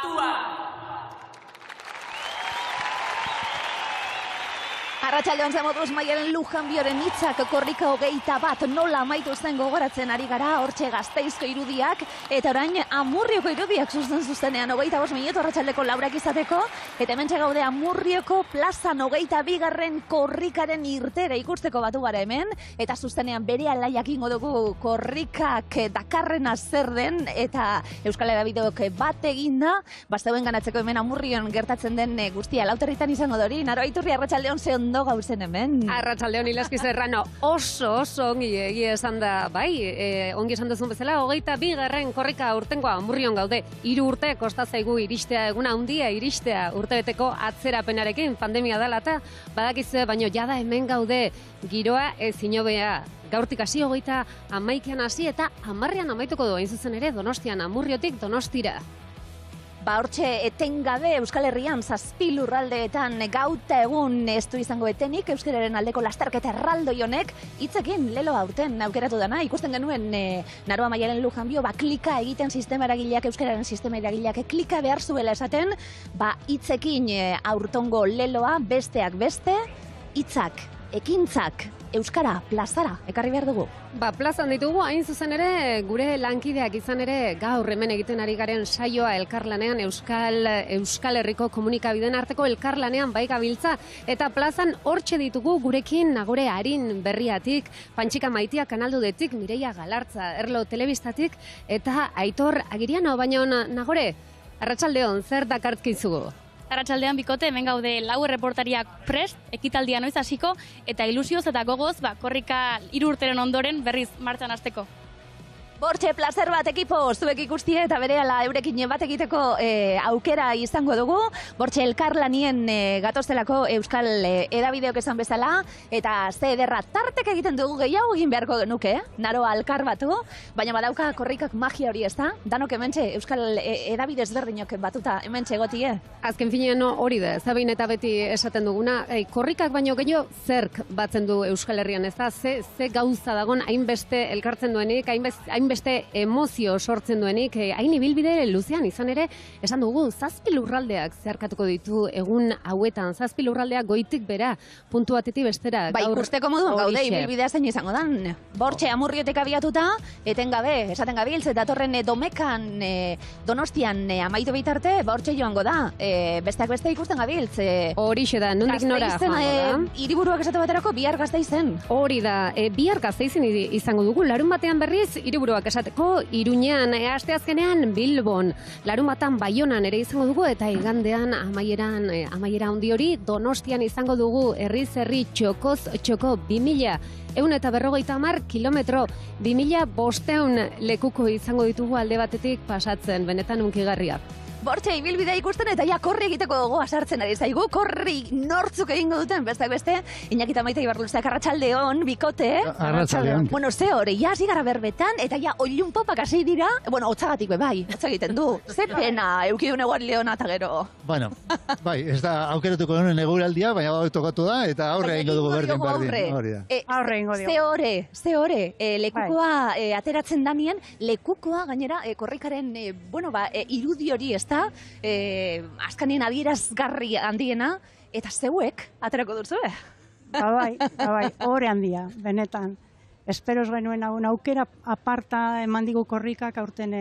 batua. Arratsaldeon moduz Maialen Lujanbioren hitzak korrika 21 nola amaitu zen gogoratzen ari gara, hortxe Gasteizko irudiak, eta orain Amurrioko irudiak zuzenean 25 minutu arratsaldeko 4 izateko, eta hementxe gaude Amurrioko plazan 22. korrikaren irtera ikusteko batu gara hemen, eta zuzenean berehala jakingo dugu korrikak dakarrena zer den, eta Euskal Hedabideok bat eginda, basteuen ganatzeko hemen Amurrion gertatzen den guztia lauterritan izango dori. Naro Iturri, arratsaldeon ze ondo gauzen hemen. Arratsaldeon Ilaski Serrano, oso ongi egia esan da, bai, ongi esan duzun bezala, 22. korrika urtengoa Amurrion gaude. 3 urte kosta zaigu iristea, eguna handia iristea urtebeteko atzerapenarekin, pandemia dela eta badakizue, baino jada hemen gaude, giroa ezin hobea. Gaurtik hasi 31an hasi eta 10ean amaituko du, hain zuzen ere, Donostian, Amurriotik Donostira. Hortxe etengabe Euskal Herrian 7 lurraldeetan gauta egun ez du izango etenik euskararen aldeko lasterketa erraldoi honek hitzekin lelo aurten aukeratu dana. Ikusten genuen Naroa Maialen Lujanbio klika egiten sistema eragileak, euskararen sistema eragileak klika behar zuela esaten, hitzekin aurtongo leloa besteak beste, hitzak, ekintzak, euskara plazara ekarri behar dugu. Plazan ditugu, hain zuzen ere, gure lankideak izan ere gaur hemen egiten ari garen saioa elkarlanean, Euskal Herriko komunikabideen arteko elkarlanean bai gabiltza, eta plazan hortxe ditugu gurekin Nagore Arin Berriatik, Pantxika Maitia Kanaldudetik, Mireia Galartza Erlo Telebistatik, eta Aitor Agiriano, baina Nagore, arratsaldeon, zer dakartkizugu? Arratsaldean bikote, hemen gaude 4 erreportariak prest, ekitaldia noiz hasiko, eta ilusioz eta gogoz, korrika 3 urteren ondoren berriz martxan hasteko. Bortxe, plazer bat ekipo, zuek ikustie eta berehala eurekin bat egiteko aukera izango dugu. Bortxe, elkarlanien gatoztelako Euskal Hedabideok esan bezala, eta ze ederra tartek egiten dugu gehiago egin beharko genuke, Naroa alkar batu, baina badauka korrikak magia hori ez da, danok hementxe Euskal Hedabide ezberdinok batuta hementxe egotie. Azken finean hori da, zabin eta beti esaten duguna, korrikak baino gehiago zerk batzen du Euskal Herrian, ez da, ze gauza dagon hainbeste elkartzen duenik, hainbeste emozio sortzen duenik, hain ibilbide luzean izan ere, esan dugu, 7 lurraldeak zeharkatuko ditu egun hauetan, 7 lurraldeak goitik bera, puntu batetik bestera. Ikusteko moduan gaude, ibilbidea zein izango dan. Bortxe, Amurriotek abiatuta, etengabe, esaten gabiltz, datorren Domekan, Donostian amaitu bitarte, bortxe joango da. Besteak beste ikusten gabiltz. Horixe da, nondik nora joango da. Hiriburuak esate baterako bihar Gasteizen. Hori da, bihar Gasteizen izango dugu, larun batean berriz, hiriburuak esateko, Iruñean, asteazkenean Bilbon, larunbatan Baionan ere izango dugu, eta igandean amaiera handi hori Donostian izango dugu, herriz herri txokoz txoko 2150 kilometro, 2500 lekuko izango ditugu alde batetik pasatzen, benetan unkigarria. Bortxe, ibilbidea ikusten eta korri egiteko gogoa sartzen ari zaigu, korri nortzuk egingo duten, besteak beste, Iñaki eta Maite Ibarluzak arratsaldeon, bikote. Arratsaldeon. Bueno, ze hori, hasi gara berbetan, eta oilun popak hasi dira, hotzagatik bai, hotza egiten du. Ze pena, eukidun eguan leona eta gero. Bueno, bai, ez da aukeratuko genuen eguraldia, baina bau tokatu da, eta aurre egingo dugu berdin. Aurre egingo dugu. Ze hori, lekukoa ateratzen danien, lekukoa gainera korrikaren, irudi hori ez da, askanien adierazgarri handiena, eta zeuek aterako dutzue. Bai, hori handia, benetan. Esperos genuen aukera aparta eman digu korrikak aurten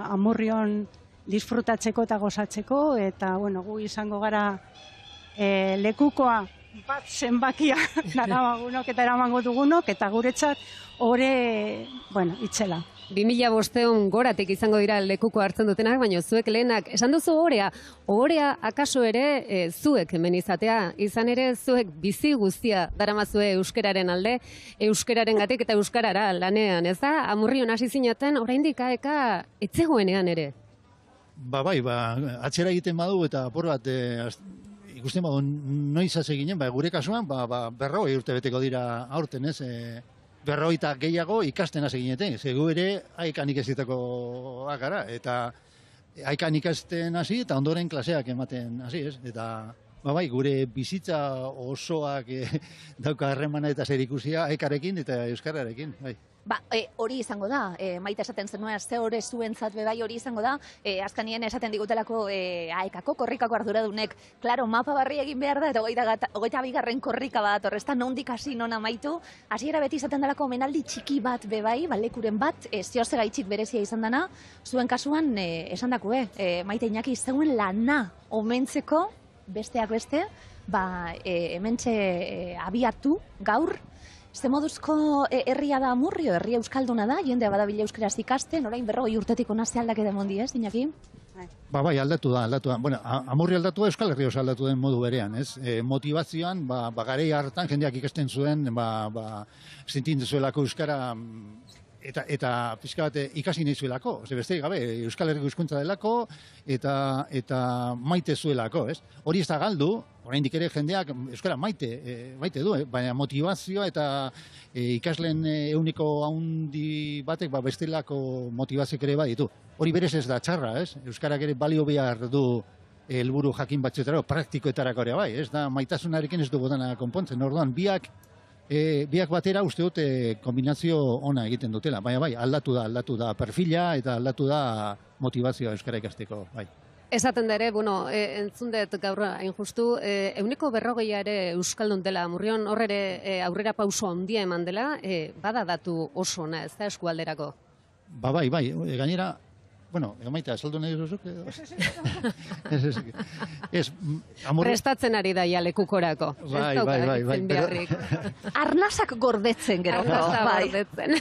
Amurrion disfrutatzeko eta gozatzeko, eta gu izango gara lekukoa bat zenbakia naramagunok eta eramango dugunok, eta guretzat hori, itzela. 2500 goratik izango dira lekuko hartzen dutenak, baina zuek lehenak, esan duzu ohorea akaso ere zuek hemen izatea, izan ere zuek bizi guztia daramazue euskararen alde, euskararen gatik eta euskarara lanean, ez da? Amurrion hasi zinaten, oraindik eka etzegoenean ere. Atzera egiten badu eta apur bat, ikusten badu noiz hasi ginen, gure kasuan, 40 urte beteko dira aurten, ez? 40 gehiago ikasten hasi gineten, zegu ere haikan ikasteko gara, eta haikan ikasten hasi eta ondoren klaseak ematen hasi, ez? Eta bai, gure bizitza osoak dauka harremana eta zerikusia ekarekin eta euskararekin, bai. Hori izango da, Maite esaten zenuen, ze hori zuentzat bai hori izango da, azkanien esaten digutelako aekako korrikako arduradunek, klaro, mapa barri egin behar da, eta 22. korrika bat, horrezta nondik hasi non amaitu, hasiera beti izaten dalako omenaldi txiki bat bai, lekuren bat, zehose gaitxik berezia izan dana, zuen kasuan esan dakue, Maite Iñaki zeuen lana omentzeko, besteak beste, hementxe abiatu gaur, ze moduzko herria da Amurrio, herria euskalduna da, jendea badabila euskaraz ikasten, orain 40 urtetik hona ze aldaketa emondi ez, Iñaki? Bai, aldatu da. Bueno, Amurrio aldatu da, Euskal Herria aldatu den modu berean, ez? Motivazioan, garei hartan jendeak ikasten zuen, zintin zuelako euskara eta pixka bat ikasi nahi zuelako, beste gabe, Euskal Herriko hizkuntza delako eta maite zuelako, ez? Hori ez da galdu, oraindik ere jendeak euskara maite du, baina motivazioa eta ikasleen ehuneko handi batek bestelako motivazioak ere baditu. Hori berez ez da txarra, ez? Euskarak ere balio behar du helburu jakin batzuetarako, praktikoetarako ere bai, ez da maitasunarekin ez du botana konpontzen. Orduan, biak batera uste dut kombinazio ona egiten dutela, baina bai, aldatu da perfila eta aldatu da motivazioa euskara ikasteko, bai. Esaten da ere, entzun dut gaur hain justu, 40% ere euskaldun dela Amurrion, hor ere aurrera pauso handia eman dela, bada datu oso ona, ez da eskualderako? Bai, gainera, Maite, esaldu nahi duzuk? Prestatzen ari da lekukorako. Bai. Arnasak gordetzen gero. Gordetzen.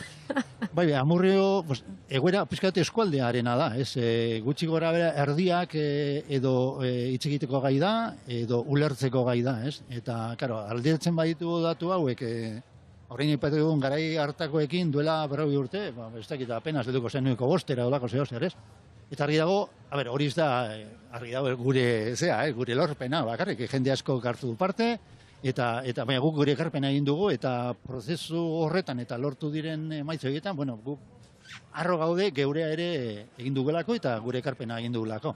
Bai, Amurrio, egoera pizkat eskualdearena da, ez? Gutxi gora bera erdiak edo hitz egiteko gai da, edo ulertzeko gai da, ez? Eta, karo, aldertzen baditu datu hauek, horrein ipatu dugun garai hartakoekin duela 40 urte, ez dakit apenas deduko zenuiko bostera dolako zehozer, ez? Eta argi dago, hori ez da, argi dago gure lorpena, bakarrik, jende asko hartu du parte, eta baina guk gure ekarpena egin dugu, eta prozesu horretan eta lortu diren emaitza horietan, guk harro gaude geurea ere egin dugulako eta gure ekarpena egin dugulako.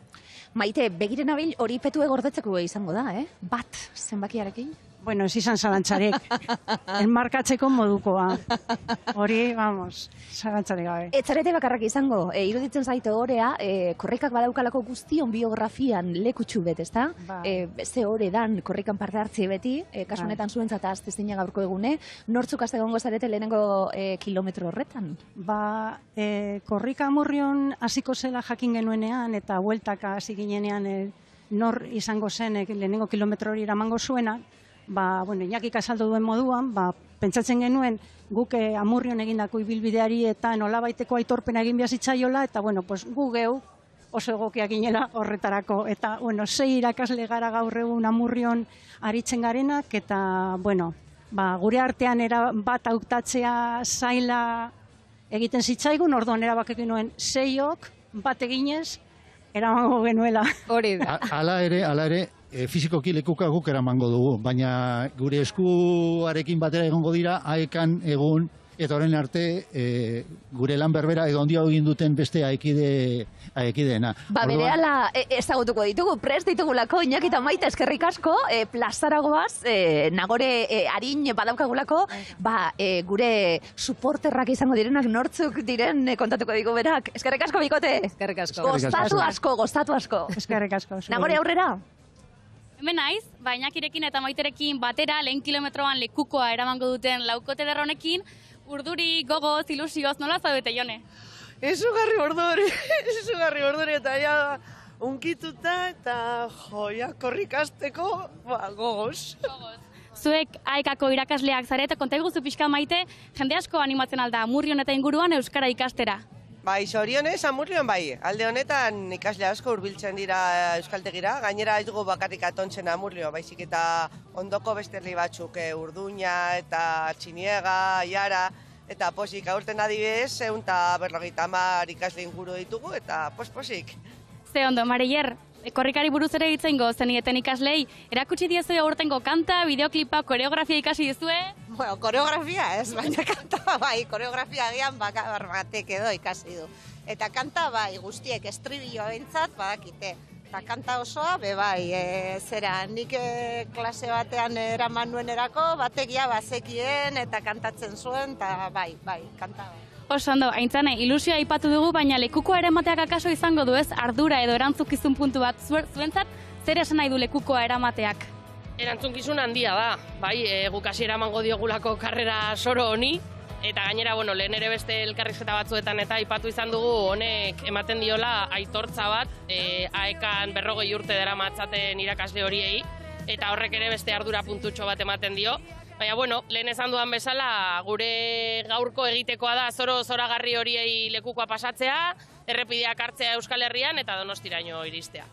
Maite, begiren abil hori petue gordetzeko izango da, bat zenbakiarekin? Bueno, ez izan zalantzarek, enmarkatzeko modukoa. Hori, zalantzarik gabe. Etzarete bakarrak izango, iruditzen zaite horea, korrikak badaukalako guztion biografian lekutxu bet, ezta? Ze hore dan korrikan parte hartzi beti, kasu honetan zuentzat aztezina gaurko egune, nortzuk azte gongo zarete lehenengo kilometro horretan? Korrika Amurrion hasiko zela jakin genuenean, eta bueltaka hasi ginenean nor izango zen lehenengo kilometro hori eramango zuena, Iñakik azaldu duen moduan, pentsatzen genuen guk Amurrion egindako ibilbideari eta nolabaiteko aitorpena egin behar zitzaiola, eta gu geu oso egokiak ginela horretarako. Eta, 6 irakasle gara gaur egun Amurrion aritzen garenak, eta, gure artean bat hautatzea zaila egiten zitzaigun, orduan erabakekin nuen 6ok bat eginez, eramango genuela. Hori da. Hala ere, fizikoki lekuka guk eramango dugu, baina gure eskuarekin batera egongo dira, aekan egun, eta horren arte gure lan berbera edo ondia egin duten beste aekideena. Berehala ezagutuko ditugu, prest ditugulako, Iñaki eta Maite eskerrik asko, plazaragoaz, nagore harin badaukagulako, gure suporterrak izango direnak nortzuk diren kontatuko digu berak. Eskerrik asko, bikote! Eskerrik asko. Goztatu asko. Eskerrik asko. Nagore aurrera? Hemen naiz, Iñakirekin eta Maiterekin batera lehen kilometroan lekukoa eramango duten laukote derronekin, urduri, gogoz, ilusioz, nola zaudete, Jone? Izugarri urduri eta ja unkituta eta joia korrikasteko gogoz. Zuek aekako irakasleak zarete, konta iguzu pixka Maite, jende asko animatzen alda Amurrion eta inguruan euskara ikastera. Zorionez, Amurrion alde honetan ikasle asko hurbiltzen dira euskaltegira, gainera ez dugu bakarrik atontzen Amurrio, baizik eta ondoko beste herri batzuk, Urduña eta Txiniega, Iara, eta posik aurten adibidez, 150 ikasle inguru ditugu, eta posik. Ze ondo, Marier, korrikari buruz ere hitzengo zenieten ikaslei, erakutsi diezue aurtengo kanta, bideoklipa, koreografia ikasi dizue? Koreografia ez, baina kanta koreografia agian batek edo ikasi du. Eta kanta guztiek estribilloa bentsat badakite. Eta kanta osoa, bai, zera, nik klase batean eraman nuenerako, bategia bazekien eta kantatzen zuen, eta bai, kanta. Oso ondo, Aintzane, ilusioa aipatu dugu, baina lekukoa eramateak akaso izango du ez, ardura edo erantzukizun puntu bat zuentzat, zer esan nahi du lekukoa eramateak? Erantzukizun handia da, bai, guk hasi eramango diogulako karrera soro honi, eta gainera, lehen ere beste elkarrizketa batzuetan eta aipatu izan dugu honek ematen diola aitortza bat, aekan 40 urte dara matzaten irakasle horiei, eta horrek ere beste ardura puntutxo bat ematen dio. Baina, lehen esan dudan bezala, gure gaurko egitekoa da zoragarri horiei lekukoa pasatzea, errepideak hartzea Euskal Herrian eta Donostiraino iristea.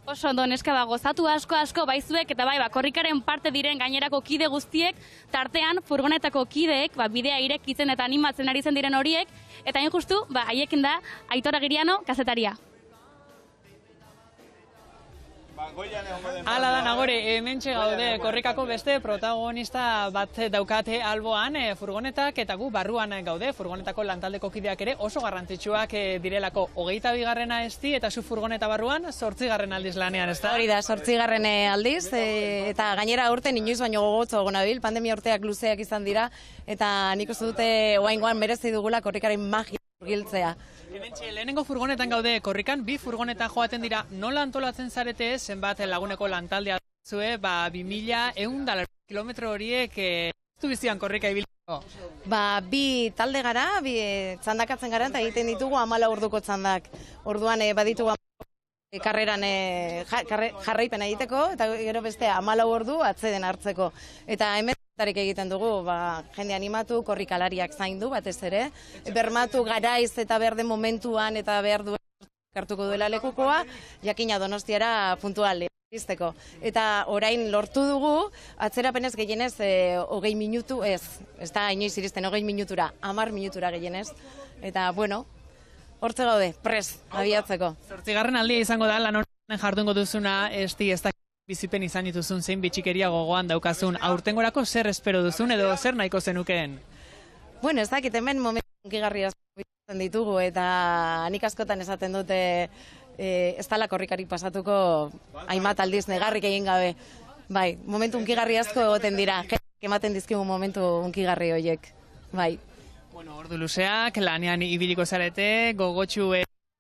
Oso ondo, neska gozatu asko baizuek eta bai, korrikaren parte diren gainerako kide guztiek, tartean furgonetako kideek, bidea irekitzen eta animatzen ari zen diren horiek, eta hain justu, haiekin da, Aitor Agiriano, kazetaria. Hala da, Nagore, hementxe gaude korrikako beste protagonista bat daukate alboan furgonetak eta gu barruan gaude, furgonetako lantaldeko kideak ere oso garrantzitsuak direlako 22. esti eta zu furgoneta barruan 8. aldiz lanean, ez da? Hori da, 8. aldiz, eta gainera urten inoiz baino gogotzo gonabil, pandemia urteak luzeak izan dira, eta nik uste dute oaingoan merezi dugula korrikaren magia giltzea. Hementxe, lehenengo furgonetan gaude korrikan, 2 furgonetan joaten dira, nola antolatzen zarete, zenbat laguneko lantaldea zue, 2100 kilometro horiek du bizian korrika ibiltzeko. 2 talde gara, txandakatzen gara, eta egiten ditugu 14 orduko txandak. Orduan baditugu karreran jarraipena egiteko, eta gero beste 14 ordu atzeden hartzeko. Eta hemen tarik egiten dugu, jende animatu, korrikalariak zaindu batez ere, bermatu garaiz eta behar den momentuan eta behar duen hartuko duela lekukoa, jakina Donostiara puntual iristeko. Eta orain lortu dugu, atzerapenez gehienez 20 minutu, ez da inoiz iristen 20 minutura, 10 minutura gehienez. Eta, hortze gaude, pres, abiatzeko. 8. aldia izango da, lan honen jardungo duzuna, esti ez da bizipen izan dituzun zein bitxikeria gogoan daukazun, aurtengorako zer espero duzun edo zer nahiko zenukeen? Ez dakit hemen momentu unkigarri asko ditugu eta nik askotan esaten dute ez dala korrikarik pasatuko hainbat aldiz negarrik egin gabe. Bai, momentu unkigarri asko egoten dira, ematen dizkigu momentu unkigarri horiek. Bai. Ordu luzeak, lanean ibiliko zarete, gogotxu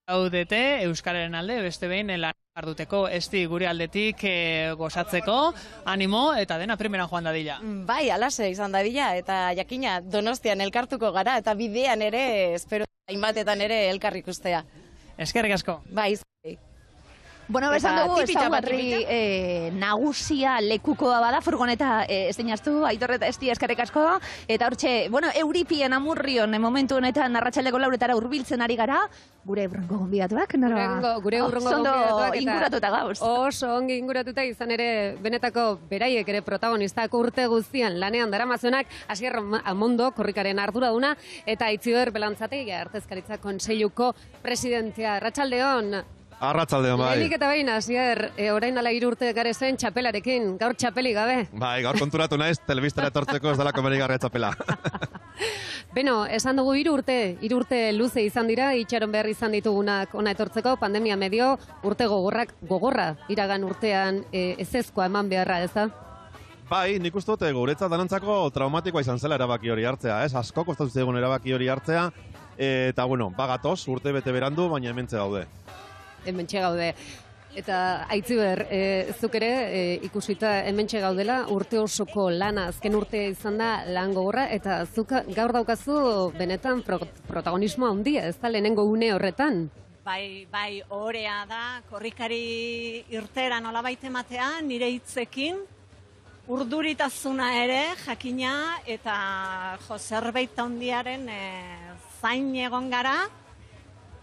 gaudete Euskararen alde, beste behin lan arduteko, esti gure aldetik gozatzeko, animo eta dena primeran joan dadila. Bai, alase izan dadila eta jakina Donostian elkartuko gara eta bidean ere espero hainbatetan ere elkar ikustea. Eskerrik asko. Bai. Esan dugu, ezaugarri nagusia lekukoa bada, furgoneta ez dinaztu, Aitor eta Esti eskerrik asko, eta hortxe, Euripien Amurrion momentu honetan arratsaldeko 4etara hurbiltzen ari gara, gure urrengo gonbidatuak, nora? Gure urrengo gonbidatuak, inguratuta gauz. Oso ongi inguratuta izan ere, benetako beraiek ere protagonistak urte guztian lanean daramazunak, Asier Amondo, korrikaren arduraduna, eta Itziber Belantzategi, Artezkaritza Kontseiluko presidentea. Arratsaldeon. Arratsaldeon, bai. Lehenik eta behin, Asier, orain dela 3 urte gare zen txapelarekin, gaur txapeli gabe. Bai, gaur konturatu naiz, telebistara etortzeko ez dela komenigarria txapela. Esan dugu 3 urte luze izan dira, itxaron behar izan ditugunak ona etortzeko, pandemia medio, urte gogorra, iragan urtean ezezkoa eman beharra, ez da? Bai, nik uste dute guretzat danontzako traumatikoa izan zela erabaki hori hartzea, ez? Asko kostatu zaigun erabaki hori hartzea, eta bagatoz, urte bete berandu, baina hementxe gaude. Hementxe gaude. Eta Aitziber, zuk ere ikusita hementxe gaudela, urte osoko lana, azken urte izan da lan gogorra, eta zuk gaur daukazu benetan protagonismoa handia, ez da lehenengo une horretan? Bai, ohorea da, korrikari irtera nolabait ematea, nire hitzekin, urduritasuna ere, jakina, eta zerbait handiaren zain egon gara,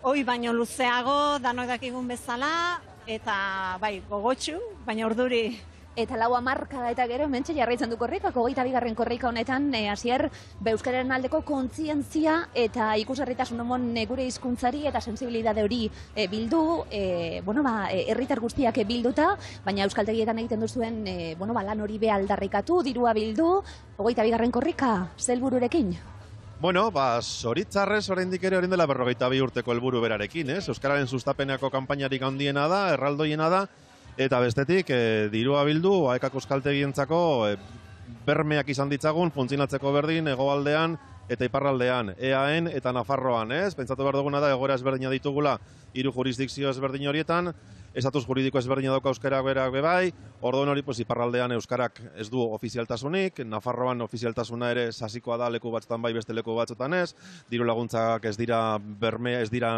hoi baino luzeago, danok dakigun bezala, eta bai, gogotxu, baina urduri. Eta 10 eta gero hementxe jarraitzen du korrikak, 22. korrika honetan, Asier, euskararen aldeko kontzientzia eta ikusgarritasun omon gure hizkuntzari eta sensibilidade hori bildu, herritar guztiak bilduta, baina euskaltegietan egiten duzuen lan hori aldarrikatu, dirua bildu, 22. korrika, zelbururekin? Bueno, zoritzarrez oraindik ere orain dela 42 urteko helburu berarekin, ez? Euskararen sustapeneko kanpainarik handiena da, erraldoiena da, eta bestetik dirua bildu AEKako euskaltegientzako bermeak izan ditzagun funtzionatzeko berdin hegoaldean eta iparraldean, EAEn eta Nafarroan, ez? Pentsatu behar duguna da egoera ezberdina ditugula 3 jurisdikzio ezberdin horietan, estatus juridiko ezberdina dauka euskarak berak bebai, orduan hori iparraldean euskarak ez du ofizialtasunik, Nafarroan ofizialtasuna ere sasikoa da leku batzutan bai beste leku batzutan ez, diru laguntzak ez dira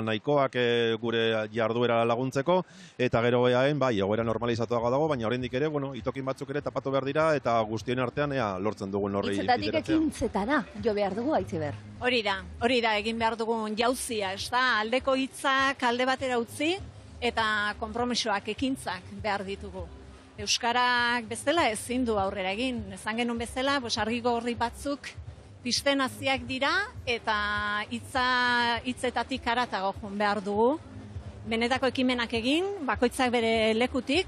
nahikoak gure jarduera laguntzeko, eta gero EAEn bai egoera normalizatuago dago, baina oraindik ere, itokin batzuk ere tapatu behar dira, eta guztien artean ea lortzen dugun horri bideratzea. Hitzetatik ekintzetara, jo behar dugu, Aitziber. Hori da, egin behar dugun jauzia, ez da, aldeko hitzak alde batera utzi, eta konpromisoak, ekintzak behar ditugu. Euskarak bezala ezin du aurrera egin. Ezan genuen bezala, argiko gorri batzuk pizten hasiak dira, eta hitzetatik haratago joan behar dugu. Benetako ekimenak egin, bakoitzak bere lekutik,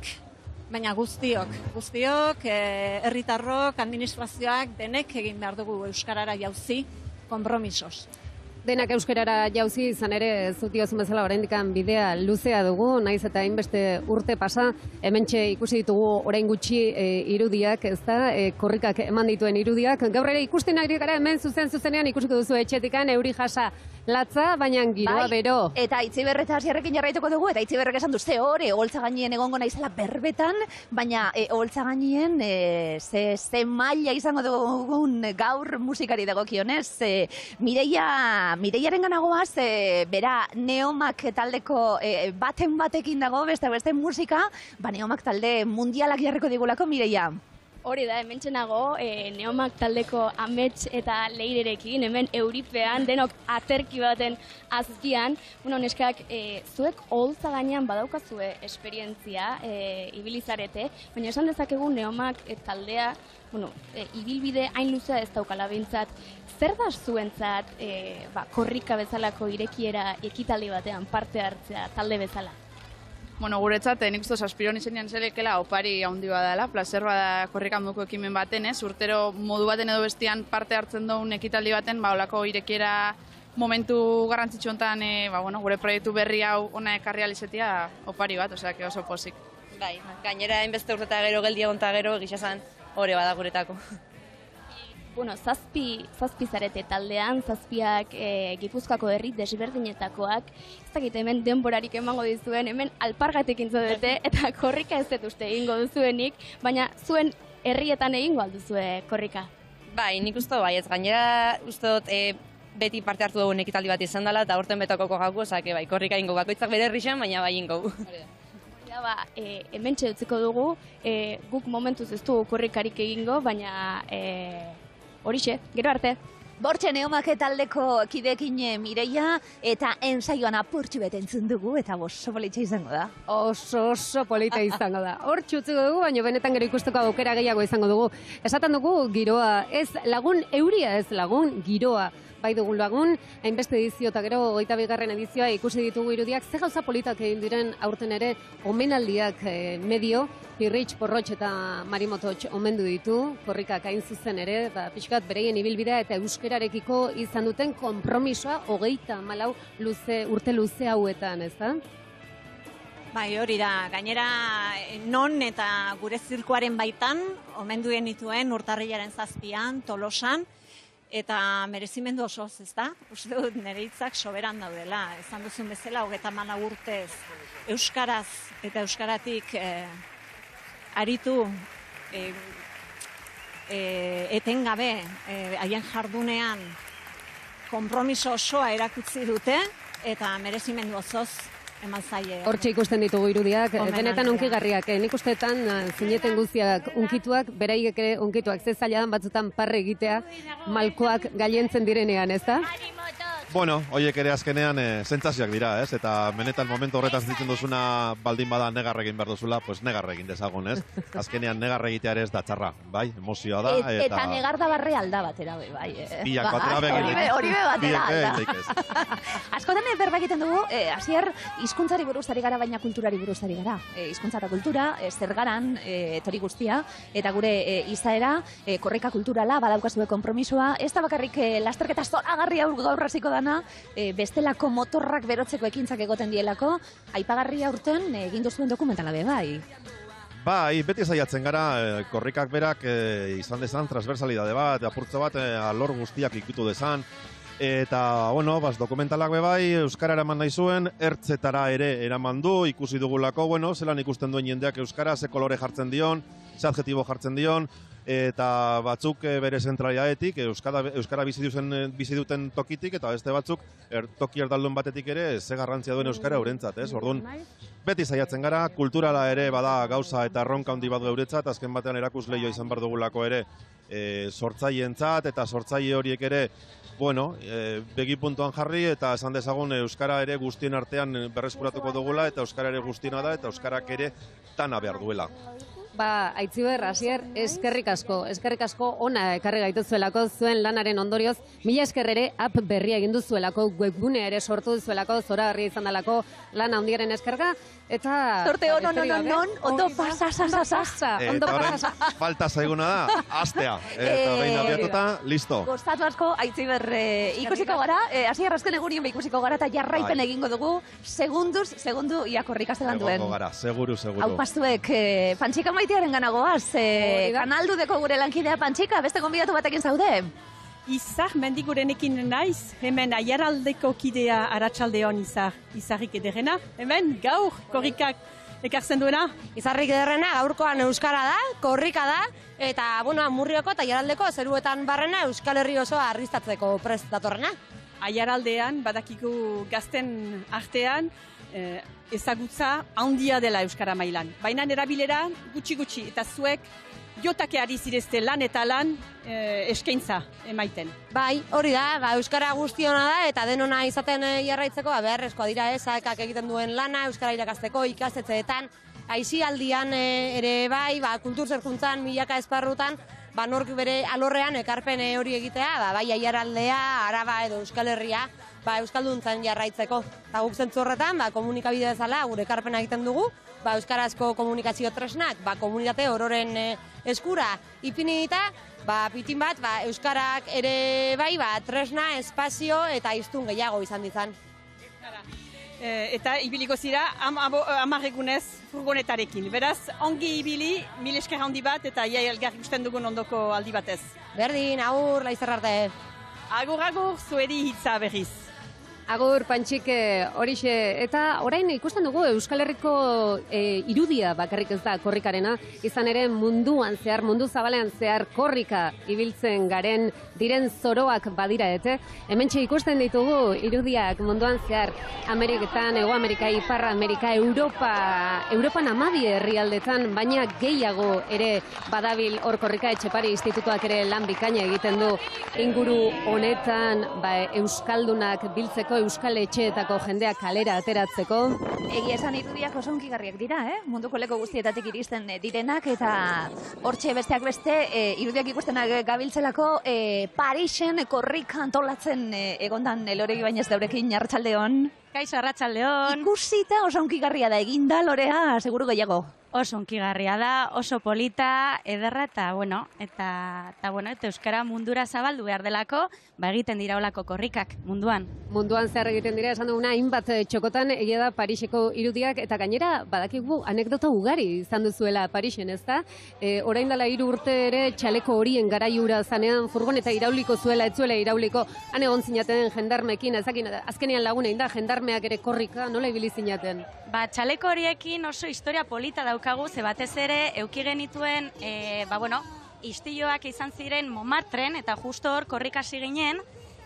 baina guztiok, herritarrok, administrazioak, denek egin behar dugu euskarara jauzi, konpromisos. Denak euskarara jauzi izan ere zutiozun bezala oraindikan bidea luzea dugu, naiz eta hainbeste urte pasa, hementxe ikusi ditugu orain gutxi irudiak, ezta, korrikak eman dituen irudiak. Gaur ere ikusten ari gara hemen zuzenean ikusiko duzu etxetikan euri jasa latza, baina giroa bero. Eta Aitziber eta Hasierrekin jarraituko dugu, eta Aitziberrek esan du, ze hori, oholtza gainien egongo naizela berbetan, baina oholtza gainien ze maila izango dugun gaur musikari dagokionez. Mireiaren ganagoaz, bera Neomak taldeko batekin dago, beste musika, Neomak talde mundialak jarriko digulako, Mireia. Hori da, hemen txenago, Neomak taldeko amets eta leirerekin, hemen euripean, denok aterki baten azpian. Neskak, zuek oholtza gainean badaukazue esperientzia, ibilizarete, baina esan dezakegu Neomak taldea, ibilbide hain luzea ez daukala bintzat. Zer da zuentzat korrika bezalako irekiera ekitaldi batean parte hartzea talde bezala? Guretzat, nik uste Saspiron izenean zelekela opari handi badala, plazer bada korrika munduko ekimen baten, urtero modu baten edo bestian parte hartzen duen ekitaldi baten, olako irekiera momentu garrantzitsu honetan, gure proiektu berri hau ona ekarri alizetia opari bat, oso pozik. Bai, gainera hainbeste urte eta gero geldi egon eta gero egizazan hori bada guretako. Zazpi zarete taldean, zazpiak Gipuzkoako herri desberdinetakoak, ez dakit hemen denborarik emango dizuen, hemen alpargatik intzodete, eta korrika ez dut uste egingo duzuenik, baina zuen herrietan egingo alduzue korrika. Bai, nik uste ez gainera uste dut beti parte hartu dugun ekitaldi bat izan dela, eta aurten betako kogaku, bai, korrika ingo bakoitzak bere herrixen, baina bai ingo. Hemen txedutziko dugu, guk momentuz ez dugu korrikarik egingo, baina horixe, gero arte. Bortxe Neomak taldeko kidekin Mireia, eta ensaioan apurtxu bete entzun dugu, eta oso polita izango da. Oso polita izango da. Hor txutzuko dugu, baina benetan gero ikusteko aukera gehiago izango dugu. Esaten dugu giroa, ez lagun euria, ez lagun giroa. Bai dugun lagun, hainbeste edizio eta gero 22. edizioa ikusi ditugu irudiak, ze gauza politak egin diren aurten ere omenaldiak medio, Pirritx, Porrotx eta Marimototx omendu ditu, korrikak hain zuzen ere, pixkat bereien ibilbidea eta euskerarekiko izan duten konpromisoa 34 urte luze hauetan, ez da? Bai, hori da, gainera non eta gure zirkuaren baitan, omenduen dituen urtarrilaren 7an, Tolosan, eta merezimendu osoz, ez da? Uste dut nire hitzak soberan daudela. Esan duzun bezala, 34 urtez euskaraz eta euskaratik aritu etengabe haien jardunean konpromiso osoa erakutsi dute eta merezimendu osoz eman zaie. Hortxe ikusten ditugu irudiak, benetan unkigarriak. Nik usteetan zineten guztiak unkituak, beraiek ere unkituak, ze zailadan batzutan parre egitea, malkoak gailentzen direnean, ez da? Bueno, hoiek ere azkenean sentsazioak dira, ez? Eta benetan momentu horretan zitzen duzuna baldin bada negar egin behar duzula, pues negar egin dezagun, ez? Azkenean negar egitea ere ez da txarra, bai? Emozioa da. Eta negar da barre alda batera, bai. Biak batera begin. Hori be batera alda. Askotan berba egiten dugu, hasier hizkuntzari buruzari gara, baina kulturari buruzari gara. Hizkuntza eta kultura, zer garan, etori guztia, eta gure izaera, korrika kulturala, badaukazue konpromisoa, ez da bakarrik lasterketa zoragarria gaur hasiko da bestelako motorrak berotzeko ekintzak egoten dielako, aipagarria urten egin duzuen dokumentala be, bai. Bai, beti saiatzen gara, korrikak berak izan dezan transversalidade bat, apurtzo bat alor guztiak ikutu dezan, eta, bueno, dokumentalak be bai, euskara eraman nahi zuen, ertzetara ere eraman du, ikusi dugulako, bueno, zelan ikusten duen jendeak euskara, ze kolore jartzen dion, ze adjetibo jartzen dion, eta batzuk bere zentralidadetik, euskara bizi duten tokitik, eta beste batzuk toki erdaldun batetik ere ze garrantzia duen euskara eurentzat, ez? Orduan, beti saiatzen gara, kulturala ere bada gauza eta erronka handi bat geuretzat, azken batean erakusleioa izan behar dugulako ere sortzaileentzat, eta sortzaile horiek ere, bueno, begi puntuan jarri, eta esan dezagun euskara ere guztien artean berreskuratuko dugula, eta euskara ere guztiena da, eta euskarak ere tana behar duela. Aitziber, hasier, eskerrik asko ona ekarri gaituzuelako zuen lanaren ondorioz, mila esker ere app berria egin duzuelako, webgunea ere sortu duzuelako, zoragarria izan dalako lan handiaren eskerga, eta... Sorte ondo pasa. Eta horren falta zaiguna da, astea. Eta behin abiatuta, listo. Gostatu asko, Aitziber, ikusiko gara, hasier azken egunien ikusiko gara, eta jarraipen egingo dugu, segundu iakorrik azelan duen. Egongo gara, seguru. Hau pastuek, Pantxika maitearen ganagoaz, kanaldudeko gure lankidea Pantxika, beste gonbidatu batekin zaude? Izar, mendigurenekin naiz, hemen aiaraldeko kidea aratsaldeon izarrik ederrena. Hemen, gaur, korrikak ekartzen duena. Izarrik ederrena, gaurkoan euskara da, korrika da, eta, bueno, Amurrioko eta aiaraldeko zeruetan barrena Euskal Herri osoa argistatzeko prest datorrena. Aiaraldean, badakigu gazten artean, ezagutza handia dela euskara mailan. Baina erabilera gutxi, eta zuek jotake ari zirezte lan eta lan eskaintza emaiten. Bai, hori da, euskara guztiona da, eta denona izaten jarraitzeko, beharrezkoa dira ezakak egiten duen lana, euskara irakasteko, ikastetxeetan, aisialdian ere bai, kultur zerkuntzan, milaka esparrutan, nork bere alorrean ekarpen hori egitea, bai aiaraldea, Araba edo Euskal Herria, euskalduntzan jarraitzeko. Eta guk zentzu horretan, komunikabide bezala gure ekarpena egiten dugu, euskarazko komunikazio tresnak, komunitate ororen eskura ipini dita, pitin bat, euskarak ere bai, tresna, espazio eta hiztun gehiago izan dizan. Eta ibiliko zira, 10 egunez furgonetarekin. Beraz, ongi ibili, mil esker handi bat, eta ia elgar ikusten dugun ondoko aldi batez. Berdin, agur, laizzer arte. Agur, zueri hitza berriz. Agur, Pantxike, horixe, eta orain ikusten dugu Euskal Herriko irudia bakarrik ez da korrikarena, izan ere munduan zehar, mundu zabalean zehar korrika ibiltzen garen diren zoroak badira, hementxe ikusten ditugu irudiak munduan zehar, Ameriketan, Hego Amerika, Ipar Amerika, Europan 12 herrialdetan, baina gehiago ere badabil hor korrika. Etxepare institutuak ere lan bikaina egiten du inguru honetan, euskaldunak biltzeko, euskal etxeetako jendeak kalera ateratzeko. Egia esan irudiak oso hunkigarriak dira, munduko leko guztietatik iristen direnak, eta hortxe besteak beste, irudiak ikustenak gabiltzelako, Parisen korrika antolatzen egondan Lore Ibañez daurekin, arratsaldeon. Kaixo, arratsaldeon. Ikusita oso hunkigarria da eginda, Lorea, seguru gehiago. Oso hunkigarria da, oso polita, ederra, eta euskara mundura zabaldu behar delako, egiten dira olako korrikak munduan. Munduan zehar egiten dira, esan duguna, hainbat txokotan, egia da Pariseko irudiak, eta gainera, badakigu, anekdota ugari izan duzuela Parisen, ez da? Orain dela 3 urte ere, txaleko horien garaiura zanean, furgoneta irauliko zuela, ez zuela irauliko, han egon zinaten jendarmekin, ezakin, azkenean lagunein da, jendarmeak ere korrika, nola ibili zinaten? Txaleko horiekin oso historia polita daukagu, ze batez ere, euki genituen, istiloak izan ziren Montmartren, eta justo hor korrika hasi ginen,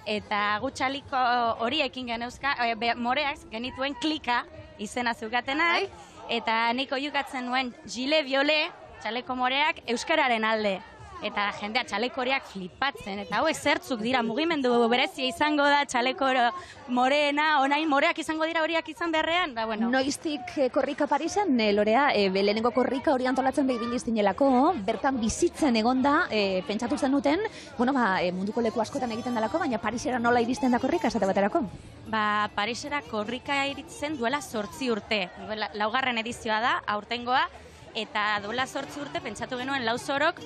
eta gutxaliko horiekin geneuzka, moreak genituen klika izena zeukatenak, eta nik oiukatzen nuen gilet violet, txaleko moreak, euskararen alde. eta jendea txalekoriak flipatzen, eta hauek zertzuk dira, mugimendu berezia izango da, txaleko moreena, onain moreak izango dira horiak izan beharrean, ba, bueno. Noiztik korrika Parisen, Lorea, lehenengo korrika hori antolatzen behibin iztinelako, bertan bizitzen egonda, pentsatu zen duten, bueno, munduko leku askotan egiten dalako, baina Parisera nola iristen da korrika, esate baterako? Ba, Parisera korrika iritzen duela 8 urte, laugarren edizioa da, aurtengoa, eta duela 8 urte pentsatu genuen lauzorok,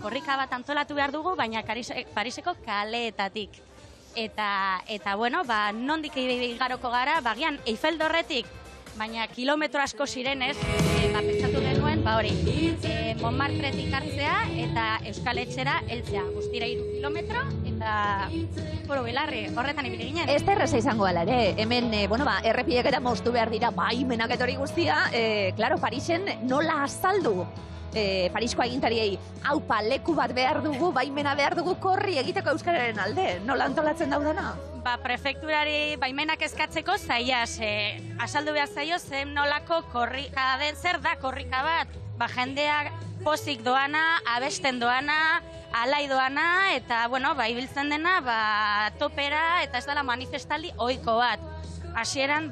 korrika bat antolatu behar dugu, baina Pariseko kaleetatik. Eta bueno, nondik igaroko gara, bagian Eiffeltorretik, baina kilometro asko zirenez, pentsatu genuen, Montmartretik hartzea eta Euskal Etxera heltzea, guztira 3 kilometro, eta Belarri, horretan ibili ginen. Ez da erreza izango ala ere, hemen, errepiek eta moztu behar dira, baimenak etori guztia, klaro, Parisen nola azaldu Parisko agintariei, haupa leku bat behar dugu, baimena behar dugu korri egiteko euskararen alde, nola antolatzen daudana? Prefekturari baimenak eskatzeko zaila, azaldu behar zaio zen nolako korrika den, zer da korrika bat, jendeak pozik doana, abesten doana, alai doana, eta, ibiltzen dena, topera, eta ez dela manifestaldi ohiko bat. Hasieran,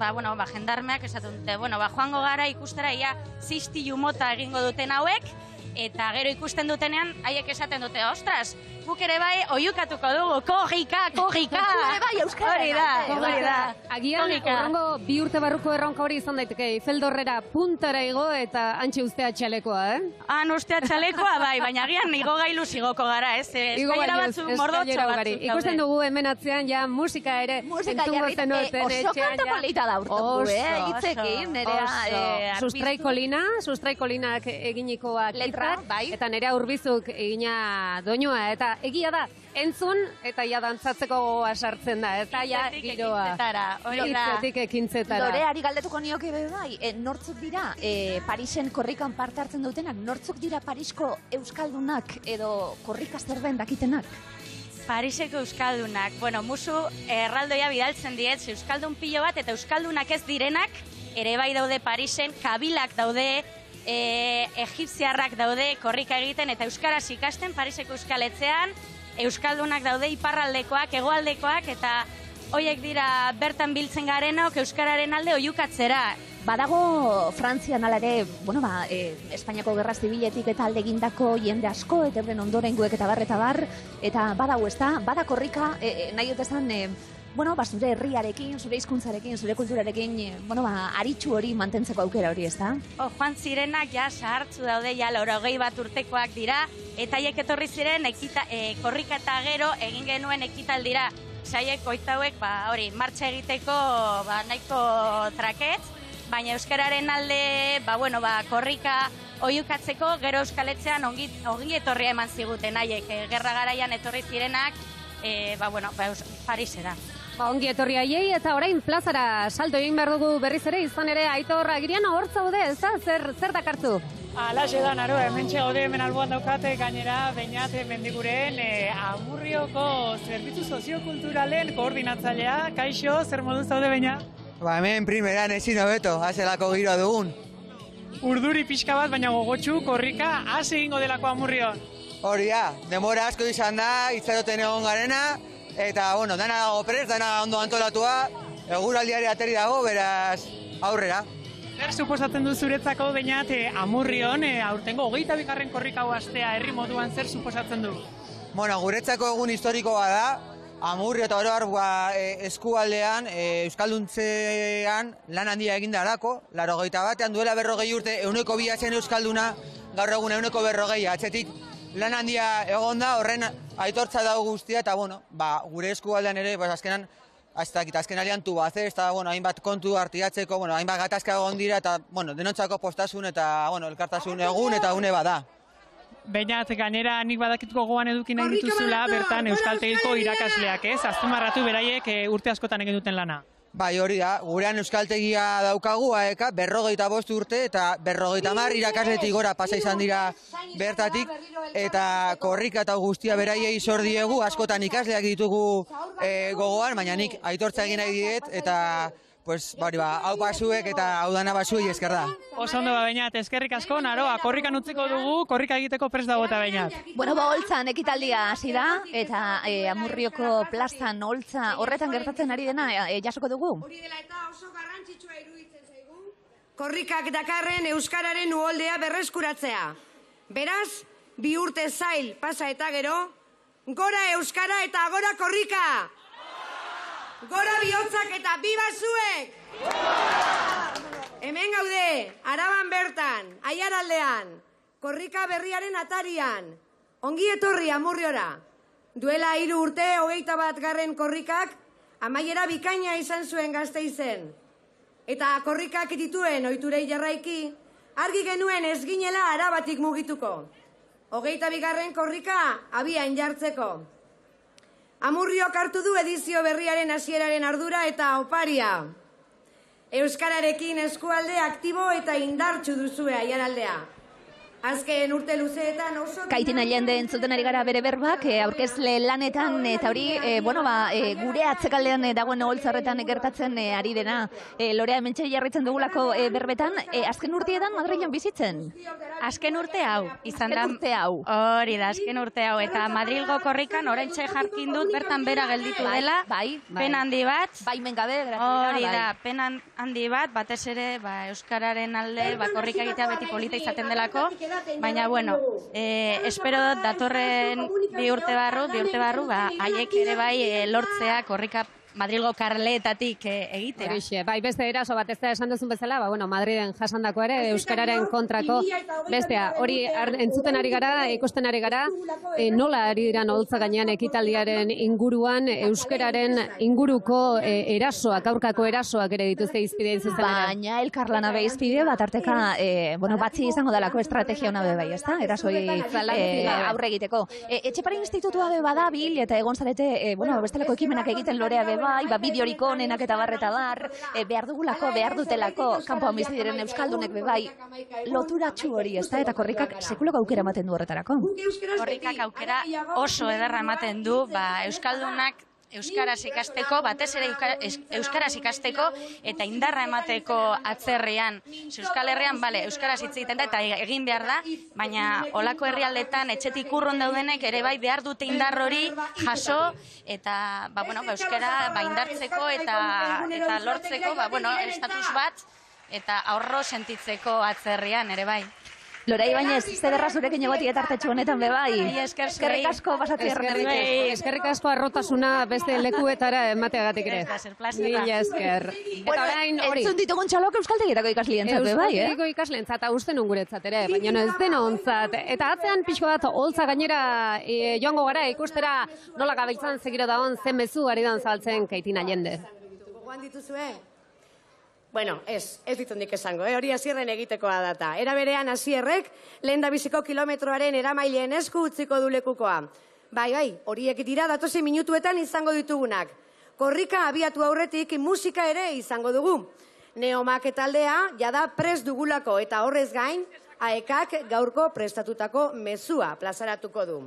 jendarmeak esaten dute, joango gara ikustera ia ziztilu mota egingo duten hauek, eta gero ikusten dutenean, haiek esaten dute, ostras, guk ere bai oiukatuko dugu, korrika! Guk ere bai euskararen. Hori da. Agian, horrengo 2 urte barruko erronka hori izan daiteke, Eiffeltorrera puntara igo eta antxe ustea txalekoa, Han ustea txalekoa bai, baina agian igogailu igoko gara, ez? Eskailera batzuk, mordotxo batzuk. Ikusten dugu hemen atzean, ja musika ere entzungo zenuten. Oso kanta polita da urtatu, hitzekin, nerea. Sustraikolinak eginikoak hitzak, eta nerea urbizuk egina doinua, eta egia da, entzun eta ja dantzatzeko gogoa sartzen da, eta ja giroa. Hitzetik ekintzetara. Loreari galdetuko nioke bai, nortzuk dira Parisen korrikan parte hartzen dutenak, nortzuk dira Parisko euskaldunak edo korrika zer den dakitenak? Pariseko euskaldunak, musu erraldoia bidaltzen diet, euskaldun pilo bat eta euskaldunak ez direnak, ere bai daude Parisen, kabilak daude, egipziarrak daude korrika egiten eta euskaraz ikasten Pariseko euskaletzean, euskaldunak daude iparraldekoak, hegoaldekoak eta hoiek dira bertan biltzen garenok euskararen alde oihukatzera. Badago Frantzian ala ere, Espainiako Gerra Zibiletik eta alde egindako jende asko, eta euren ondorengoek eta bar, eta badago ez da, bada korrika, nahi dut esan, zure herriarekin, zure hizkuntzarekin, zure kulturarekin, aritsu hori mantentzeko aukera hori, ez da? Joan zirenak ja sahartzu daude, ja 80 urtekoak dira, eta haiek etorri ziren korrika eta gero egin genuen ekitaldira. Saiek oitauek, martxa egiteko nahiko traketz, baina euskararen alde, korrika oihukatzeko, gero euskaletzean ongi etorria eman ziguten haiek, gerra garaian etorri zirenak, Parisera. Ongi etorri haiei eta orain plazara salto egin behar dugu berriz ere, izan ere Aitor Agiriana hor zaude, ez da? Zer dakartzu? Alaxe da, naro, hementxe gaude hemen alboan daukate gainera Beñate Mendiguren Amurrioko Zerbitzu Soziokulturalen koordinatzailea. Kaixo, zer modu zaude Beña? Hemen primeran ezin hobeto, hazelako giroa dugun. Urduri pixka bat, baina gogotxu korrika hasi egingo delako Amurrion. Hori da, denbora asko izan da, itzaroten egon garena, eta, dana dago prest, dana ondo antolatua, eguraldiari ateri dago, beraz, aurrera. Zer suposatzen du zuretzako Beñat Amurrion, aurtengo 22. korrika hau astea herri moduan zer suposatzen du? Guretzako egun historikoa da, Amurrio eta oro eskualdean, euskalduntzean lan handia egin darako, 81 duela 40 urte, 102 zen euskalduna, gaur egun 140, atzetik lan handia egon da, horren aitortza dago guztia, eta gure eskualdean ere, azken alian Tubacez, eta hainbat kontu artiatzeko, hainbat gatazka egon dira, eta denontzako postasun eta elkartasun egun eta une bada. Beñat, gainera nik badakituko gogoan eduki nahi dituzula, bertan euskaltegiko irakasleak, ez? Azpimarratu beraiek urte askotan egin duten lana. Bai, hori da, gurean euskaltegia daukagu, 45 urte eta 50 irakasletik gora pasa izan dira bertatik, eta korrika eta guztia beraiei zor diegu, askotan ikasleak ditugu gogoan, baina nik aitortza egin nahi diet, eta pues, hau basuek eta hau dana basuei esker da. Oso ondo Beñat, eskerrik asko, Naroa, korrikan utziko dugu, korrika egiteko prest dago eta Beñat. Bueno, holtzan ekitaldia hasi da, eta Amurrioko plazan holtza horretan gertatzen ari dena jasoko dugu. Hori dela eta oso garrantzitsua iruditzen zaigu. Korrikak dakarren euskararen uholdea berreskuratzea. Beraz, 2 urte zail pasa eta gero, gora euskara eta gora korrika! Gora bihotzak eta biba zuek! Hemen gaude, Araban bertan, Aiaraldean, korrika berriaren atarian. Ongi etorri Amurriora. Duela 3 urte 21. korrikak amaiera bikaina izan zuen Gasteizen. Eta korrikak dituen ohiturei jarraiki, argi genuen ez ginela Arabatik mugituko. 22. korrika abian jartzeko. Amurriok hartu du edizio berriaren hasieraren ardura eta oparia. Euskararekin eskualde aktibo eta indartsu duzue Aiaraldea. Azken urte luzeetan oso... Kaitin Allende entzuten ari gara bere berbak, aurkezle lanetan, eta hori, gure atzekaldean dagoen holtzarretan gertatzen ari dena. Lorea, hementxe jarritzen dugulako berbetan, azken urteetan Madrilen bizitzen? Azken urte hau, izan da... Hori da, azken urte hau, eta Madrilgo korrikan oraintxe jarkin dut bertan bera gelditu dela. Pen handi bat. Baimen gabe, hori da, pen handi bat, batez ere, euskararen alde, korrika egitea beti polita izaten delako. Baina, bueno, espero datorren 2 urte barru, haiek ere bai lortzea korrika Madrilgo karleetatik egitea. Horixe, bai, beste eraso bat ez da esan duzun bezala, Madriden jasandako ere, euskararen kontrako bestea. Hori entzuten ari gara, ikusten ari gara, nola ari dira holtza gainean ekitaldiaren inguruan, euskararen inguruko erasoak, aurkako erasoak ere dituzte izpide zuzen ere. Baina elkarlana be izpide, batarteka, batzi izango dalako estrategia hona be bai, ezta? Erasoi aurre egiteko. Etxepare institutua be badabil, eta egon zarete, bestelako ekimenak egiten Lorea be bai, bideorik onenak eta bar, behar dugulako, behar dutelako, kanpoan bizi diren euskaldunek be bai, loturatxu hori, ez da, eta korrikak sekuloko aukera ematen du horretarako. Korrikak aukera oso ederra ematen du, euskaldunak euskaraz ikasteko, batez ere euskaraz ikasteko eta indarra emateko atzerrian. Euskal Herrian, euskaraz hitz egiten da eta egin behar da, baina olako herrialdetan etxetik urrun daudenek ere bai behar dute indar hori jaso eta euskara indartzeko eta lortzeko estatus bat eta ahorro sentitzeko atzerrian ere bai. Lora Ibañez, zederra zurekin egotik eta artetxu honetan bebai. Eskerrik asko pasatzea errenetik. Eskerrik asko arrotasuna beste lekuetara emateagatik ere. Mila esker. Eta orain hori. Entzun ditugun txalok euskaltegietako ikasleentzat bebai, Euskaltegiko ikasleentzat, usten unguretzat ere, baina ez den ontzat. Eta atzean pixko bat holtza gainera joango gara ikustera nola gabiltzan segiro da on zen mezu ari dan zabaltzen Kaitin Allende. Joan dituzue? Bueno, ez ditundik esango, hori Asierren egitekoa data. Era berean Asierrek, lehendabiziko kilometroaren eramaileen esku utziko du lekukoa. Bai, horiek dira datozen minutuetan izango ditugunak. Korrika abiatu aurretik musika ere izango dugu. Neomak taldea jada prest dugulako eta horrez gain, AEKak gaurko prestatutako mezua plazaratuko du.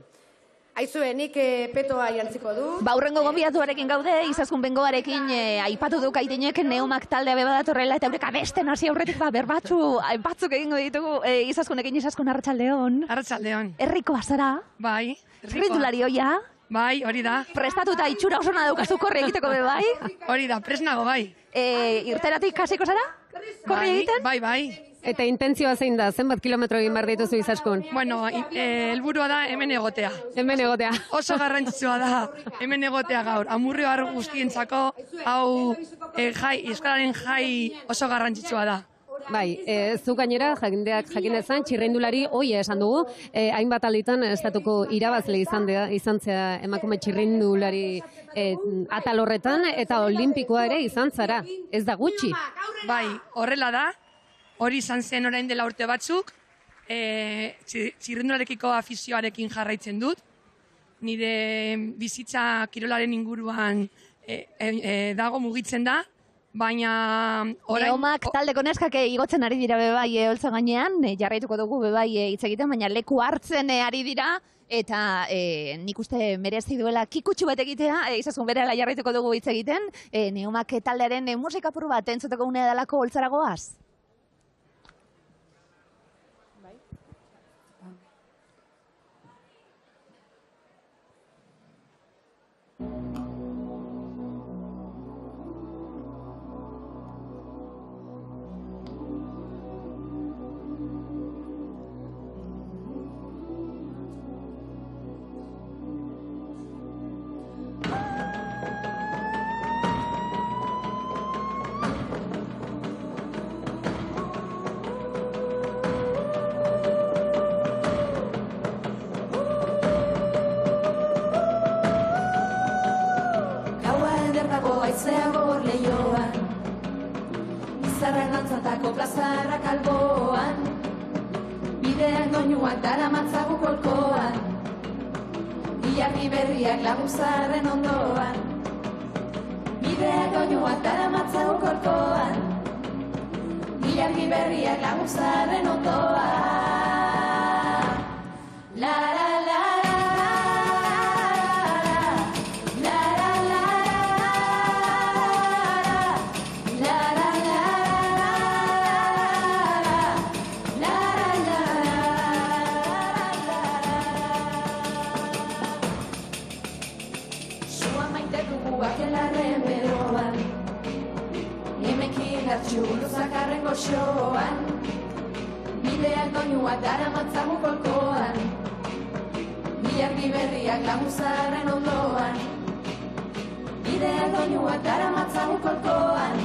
Aizue, nik petoa jantziko du. Hurrengo gonbidatuarekin gaude, Izaskun Bengoarekin aipatu du Kaitinek Neomak taldea bebadatorrela eta eureka beste nazi aurretik batzuk egingo ditugu Izaskunekin. Izaskun, arratsaldeon. Arratsaldeon. Herrikoa zara? Bai. Rindulari hoia? Bai, hori da. Prestatuta itxura osona daukazu korri egiteko be bai? Hori da, prest nago bai. Irteratik hasiko zara? Korri egiten? Bai. Eta intentzioa zein da, zenbat kilometro egin behar dituzu Izaskun? Bueno, helburua da hemen egotea. Hemen egotea. Oso garrantzitsua da hemen egotea gaur. Amurrio har guztientzako, hau euskararen jai oso garrantzitsua da. Bai, zu gainera, jakinezan, txirrindulari hoi esan dugu, hainbat alditan estatuko irabazle izan zea emakume txirrindulari atal horretan, eta olimpikoa ere izan zara, ez da gutxi. Bai, horrela da, hori izan zen orain dela urte batzuk, txirrindularekiko afizioarekin jarraitzen dut, nire bizitza kirolaren inguruan dago mugitzen da, baina orain... Neomak taldeko neskak igotzen ari dira bebai holtza gainean, jarraituko dugu bebai hitz egiten, baina leku hartzen ari dira, eta nik uste merezi duela kikutsu bat egitea, izaskun berela jarraituko dugu hitz egiten, Neomak taldearen musikapur bat entzuteko unea dalako holtzaragoaz. Haizea gogor lehioan, izarrak dantzatako plazarrak alboan, bidean doinuak daramatzagu kolkoan, ilargi berriak laguzarren ondoan, bidean doinuak daramatzagu kolkoan, ilargi berriak laguzarren ondoan. La la la. Zakarren goxoan, bideak doinuak daramatzagu kolkoan, ilargi berriak laguzarren ondoan, bideak doinuak daramatzagu kolkoan,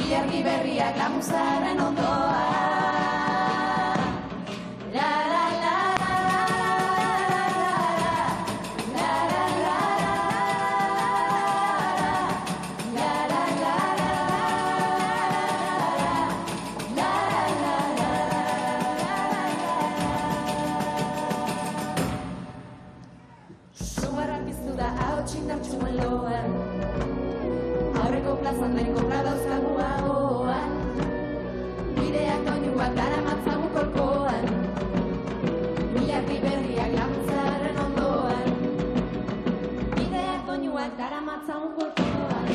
ilargi berriak laguzarren ondoan. La la la. Aurreko plazan lehen kopra dauzkagu ahoan, bideak doinuak daramatzagu kolkoan, ilargi berriak laguntzaren ondoan, bideak doinuak daramatzagu kolkoan,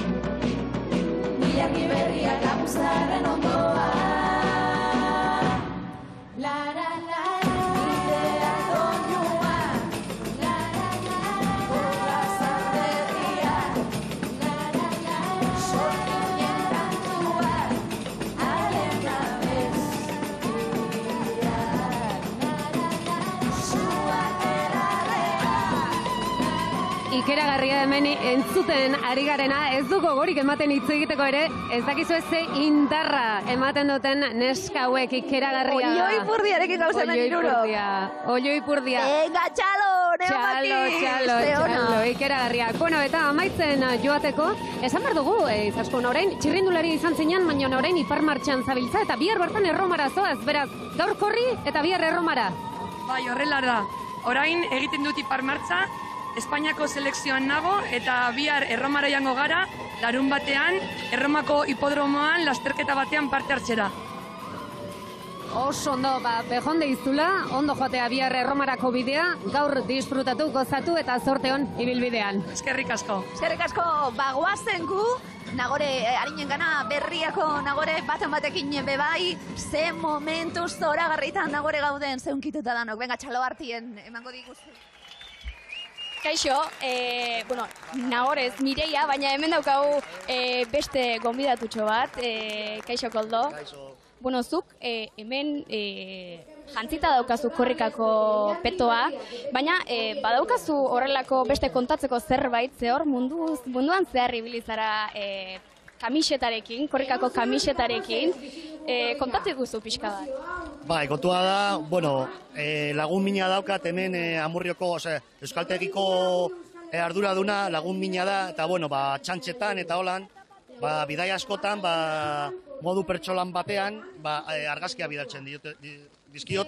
ilargi berriak laguntzaren ondoan. La la la. Ikeragarria hemen entzuten ari garena, ez du gogorik ematen hitz egiteko ere, ez dakizu ze indarra ematen duten neska hauek ikeragarria. Olloi purdiarekin gauzen irurok. Olloi purdia. Venga, txalo, Neomatik. Txalo, ikeragarriak. Bueno, eta amaitzen joateko, esan behar dugu, izaskun, orain txirrindulari izan zinean, baina orain ipar martxan zabiltza, eta bihar bertan Erromara zoaz, beraz, gaur korri eta bihar Erromara. Bai, horrela da. Orain egiten dut ipar martxa, Espainiako selekzioan nago eta bihar Erromara joango gara, larun batean, Erromako hipodromoan lasterketa batean parte hartzera. Oso ondo, bejonde izula, ondo joatea bihar Erromarako bidea, gaur disfrutatu, gozatu eta zorte hon ibilbidean. Eskerrik asko. Eskerrik asko, bagoazen gu, Nagore, harinen gana, berriako Nagore, batekin bebai, ze momentu zoragarritan Nagore gauden, zeunkituta danok. Venga, txalo hartien, emango diguztu. Kaixo, Nagorez, Mireia, baina hemen daukagu beste gonbidatutxo bat, Kaixo Koldo. Bueno, zuk hemen jantzita daukazu korrikako petoa, baina badaukazu horrelako beste kontatzeko zerbait, ze hor munduan zehar ibilizara kamisetarekin, korrikako kamisetarekin, kontatzen guzu pixka bat. Bai, kontua da, lagun mina daukat hemen Amurrioko, Euskaltegiko arduraduna lagun mina da, eta txantxetan eta holan, bidai askotan, modu pertsolan batean, argazkia bidaltzen dizkiot,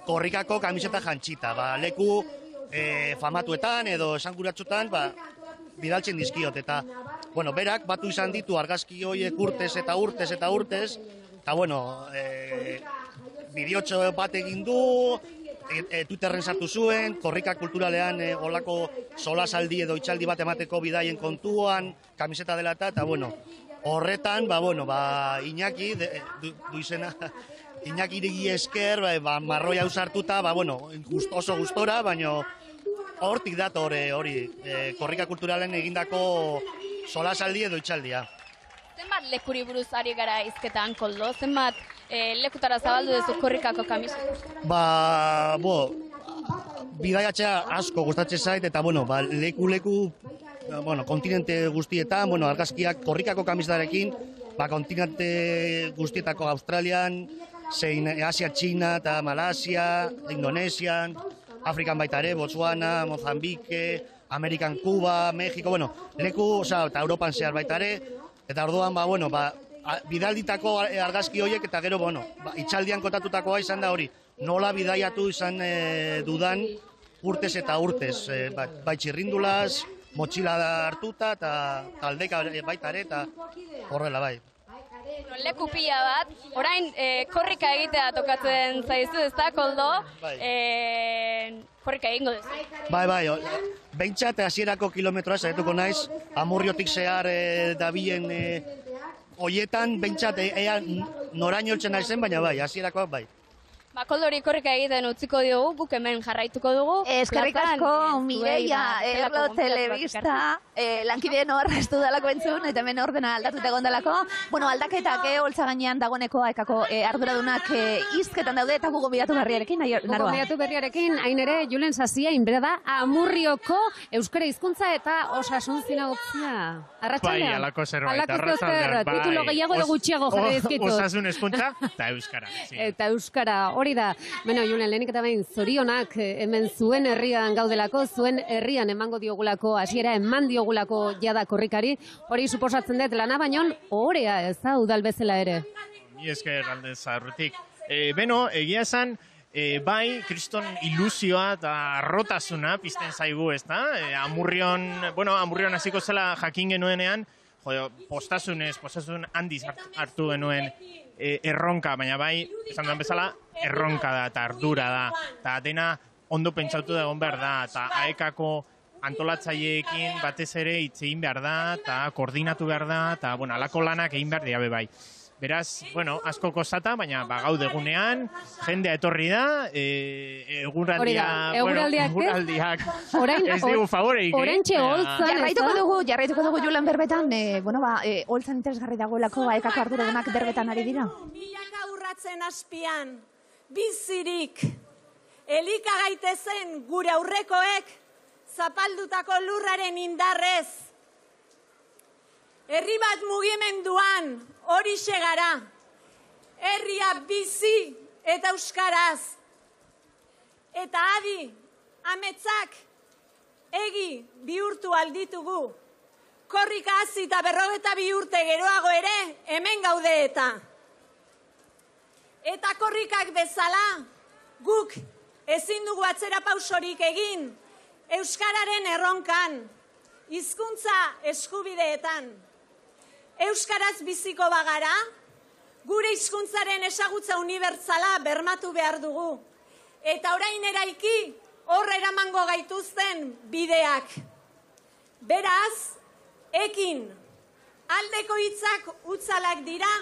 korrikako kamiseta jantzita, leku famatuetan edo esanguratsutan, bidaltzen dizkiot, eta bueno, berak batu izan ditu argazki horiek urtez eta urtez eta urtez, eta bueno, bideotxo bat egin du, Twitterren sartu zuen, korrika kulturalean olako solasaldi edo itxaldi bat emateko bidaien kontuan, kamiseta dela eta bueno, horretan, Iñaki, du izena, Iñaki irigi esker, marroia ausartuta, bueno, oso gustora, baina hortik dator hori, korrika kulturalen egindako solasaldi edo itxaldia. Zenbat lekuri buruz ari gara hizketan, Koldo? Zenbat lekutara zabaldu duzu korrikako kamiseta? Bidaiatzea asko gustatzen zait, eta leku kontinente guztietan, argazkiak korrikako kamisetarekin, kontinente guztietako Australian, zein Asia, Txina eta Malasia, Indonesian, Afrikan baita ere, Botswana, Mozambike, Amerikan, Kuba, Mexiko, leku, eta Europan zehar baita ere, eta orduan, bidalditako argazki horiek, eta gero, itxaldian kotatutakoa izan da hori, nola bidaiatu izan dudan urtez eta urtez, bai txirrindulaz, motxila hartuta, eta taldeka baita ere, eta horrela bai. Leku pila bat, orain korrika egitea tokatzen zaizu, ez da, Koldo? Korrika egingo duzu. Bai, behintzat hasierako kilometroa saiatuko naiz, Amurriotik zehar dabilen hoietan, behintzat noraino heltzen naizen, baina bai, hasierakoak bai. Koldori korrika egiten utziko diogu, guk hemen jarraituko dugu. Eskerrik asko, Mireia, Erlo Telebista, lankideen horreztu dalako entzun, eta hemen ordena aldatuta egon dalako. Aldaketak holtza gainean dagoeneko ekako arduradunak hizketan daude, eta gu gonbidatu berriarekin, Naroa. Gonbidatu berriarekin, hain ere, Julen Sazia, inbera da, Amurrioko euskara hizkuntza eta osasun zinautzia. Arratxaldean? Bai, alako zerbait, arratxaldean. Titulo gehiago edo gutxiago jarri dizkitut. Osasun hizkuntza eta euskara. Eta euskara, hori da. Julen, lehenik eta behin zorionak hemen zuen herrian gaudelako, zuen herrian emango diogulako, hasiera eman diogulako jada korrikari, hori suposatzen dut lana, baino ohorea ez da udal bezala ere. Ni esker alde zarrutik. Egia esan, bai, kriston ilusioa eta arrotasuna pizten zaigu, ez da? Amurrion hasiko zela jakin genuenean, postasun handiz hartu genuen erronka, baina bai, esan duen bezala, erronka da eta ardura da. Eta dena ondo pentsatu da egon behar da, eta aekako antolatzaileekin batez ere hitz egin behar da, eta koordinatu behar da, eta alako lanak egin behar diabe bai. Beraz, asko kostata, baina gaude egunean, jendea etorri da, eguraldiak ez dugu favoreik. Orentxe holtzan, jarraituko dugu Julen berbetan, holtzan interesgarri dagoelako aekako arduradunak berbetan ari dira. Milaka urratzen azpian, bizirik, elika gaitezen gure aurrekoek zapaldutako lurraren indarrez. Herri bat mugimenduan hori segara, herria bizi eta euskaraz. Eta adi, ametzak, egi bihurtu alditugu. Korrika hasi eta 52 urte geroago ere hemen gaude eta. Eta korrikak bezala, guk ezin dugu atzera pausorik egin, euskararen erronkan, hizkuntza eskubideetan. Euskaraz biziko bagara, gure hizkuntzaren ezagutza unibertsala bermatu behar dugu. Eta orain eraiki, horra eramango gaituzten bideak. Beraz, ekin, aldeko hitzak utzalak dira,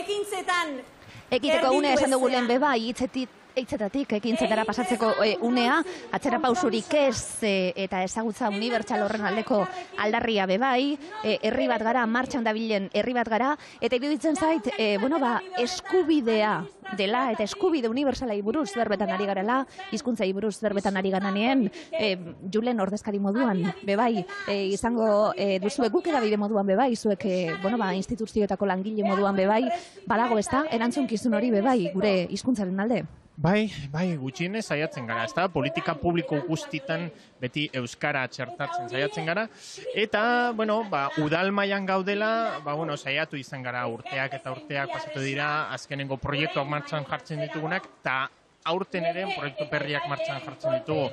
ekintzetan Ekiteko unea esan dugu lehen beba, hitzetatik ekintzetara pasatzeko unea, atzera pausurik ez eta ezagutza unibertsal horren aldeko aldarria bebai, herri bat gara, martxan dabilen herri bat gara, eta iruditzen zait, eskubidea dela, eta eskubide unibertsalai buruz berbetan ari garela, hizkuntzai buruz berbetan ari gananean, Julen ordezkari moduan, bebai, izango duzue guk edabide moduan bebai, zuek, instituzioetako langile moduan bebai, badago ez da, erantzunkizun hori bebai, gure hizkuntzaren alde. Bai, gutxienez saiatzen gara, ez da, politika publiko guztitan beti euskara txertatzen saiatzen gara, eta, udal mailan gaudela, saiatu izan gara urteak eta urteak pasatu dira, azkenengo proiektuak martxan jartzen ditugunak, eta aurten ere proiektu berriak martxan jartzen ditugu.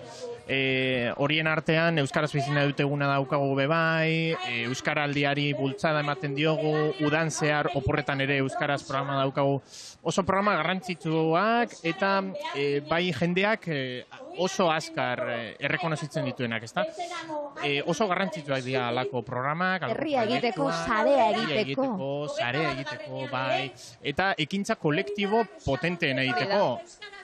Horien artean Euskaraz bizina duteguna daukagu bebai, Euskaraldiari bultzada ematen diogu, udan zehar oporretan ere Euskaraz programa daukagu. Oso programa garrantzitsuak eta bai jendeak oso azkar errekonozitzen dituenak, ezta? Oso garrantzitsuak dira alako programak. Herria egiteko, sarea Sarea egiteko, bai. Eta ekintza kolektibo potenteen egiteko.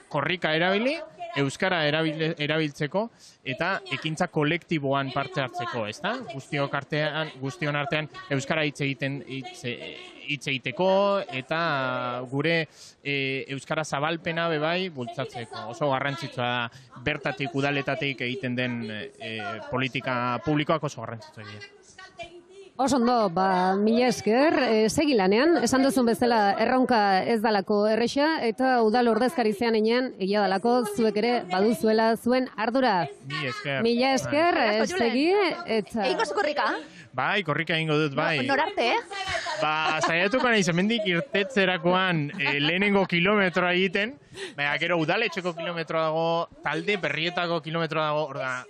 Korrika erabili, Euskara erabiltzeko eta ekintza kolektiboan parte hartzeko, ezta? Guztion artean Euskara hitz egiteko eta gure Euskara zabalpena bebai bultzatzeko. Oso garrantzitsua da bertatik udaletatik egiten den politika publikoak oso garrantzitsua dira. Oso ondo, mila esker, segi lanean, esan duzun bezala erronka ez dalako erresa, eta udal ordezkari zean enean, egia dalako, zuek ere baduzuela zuen ardura. Mila esker, segi, eta... Eiko zu korrika? Bai, korrika egingo dut, bai. Norarte, Zaiatuko nahi, hemendik irtetzerakoan lehenengo kilometroa egiten, gero udaletxeko kilometroa dago, talde berrietako kilometroa dago, orda...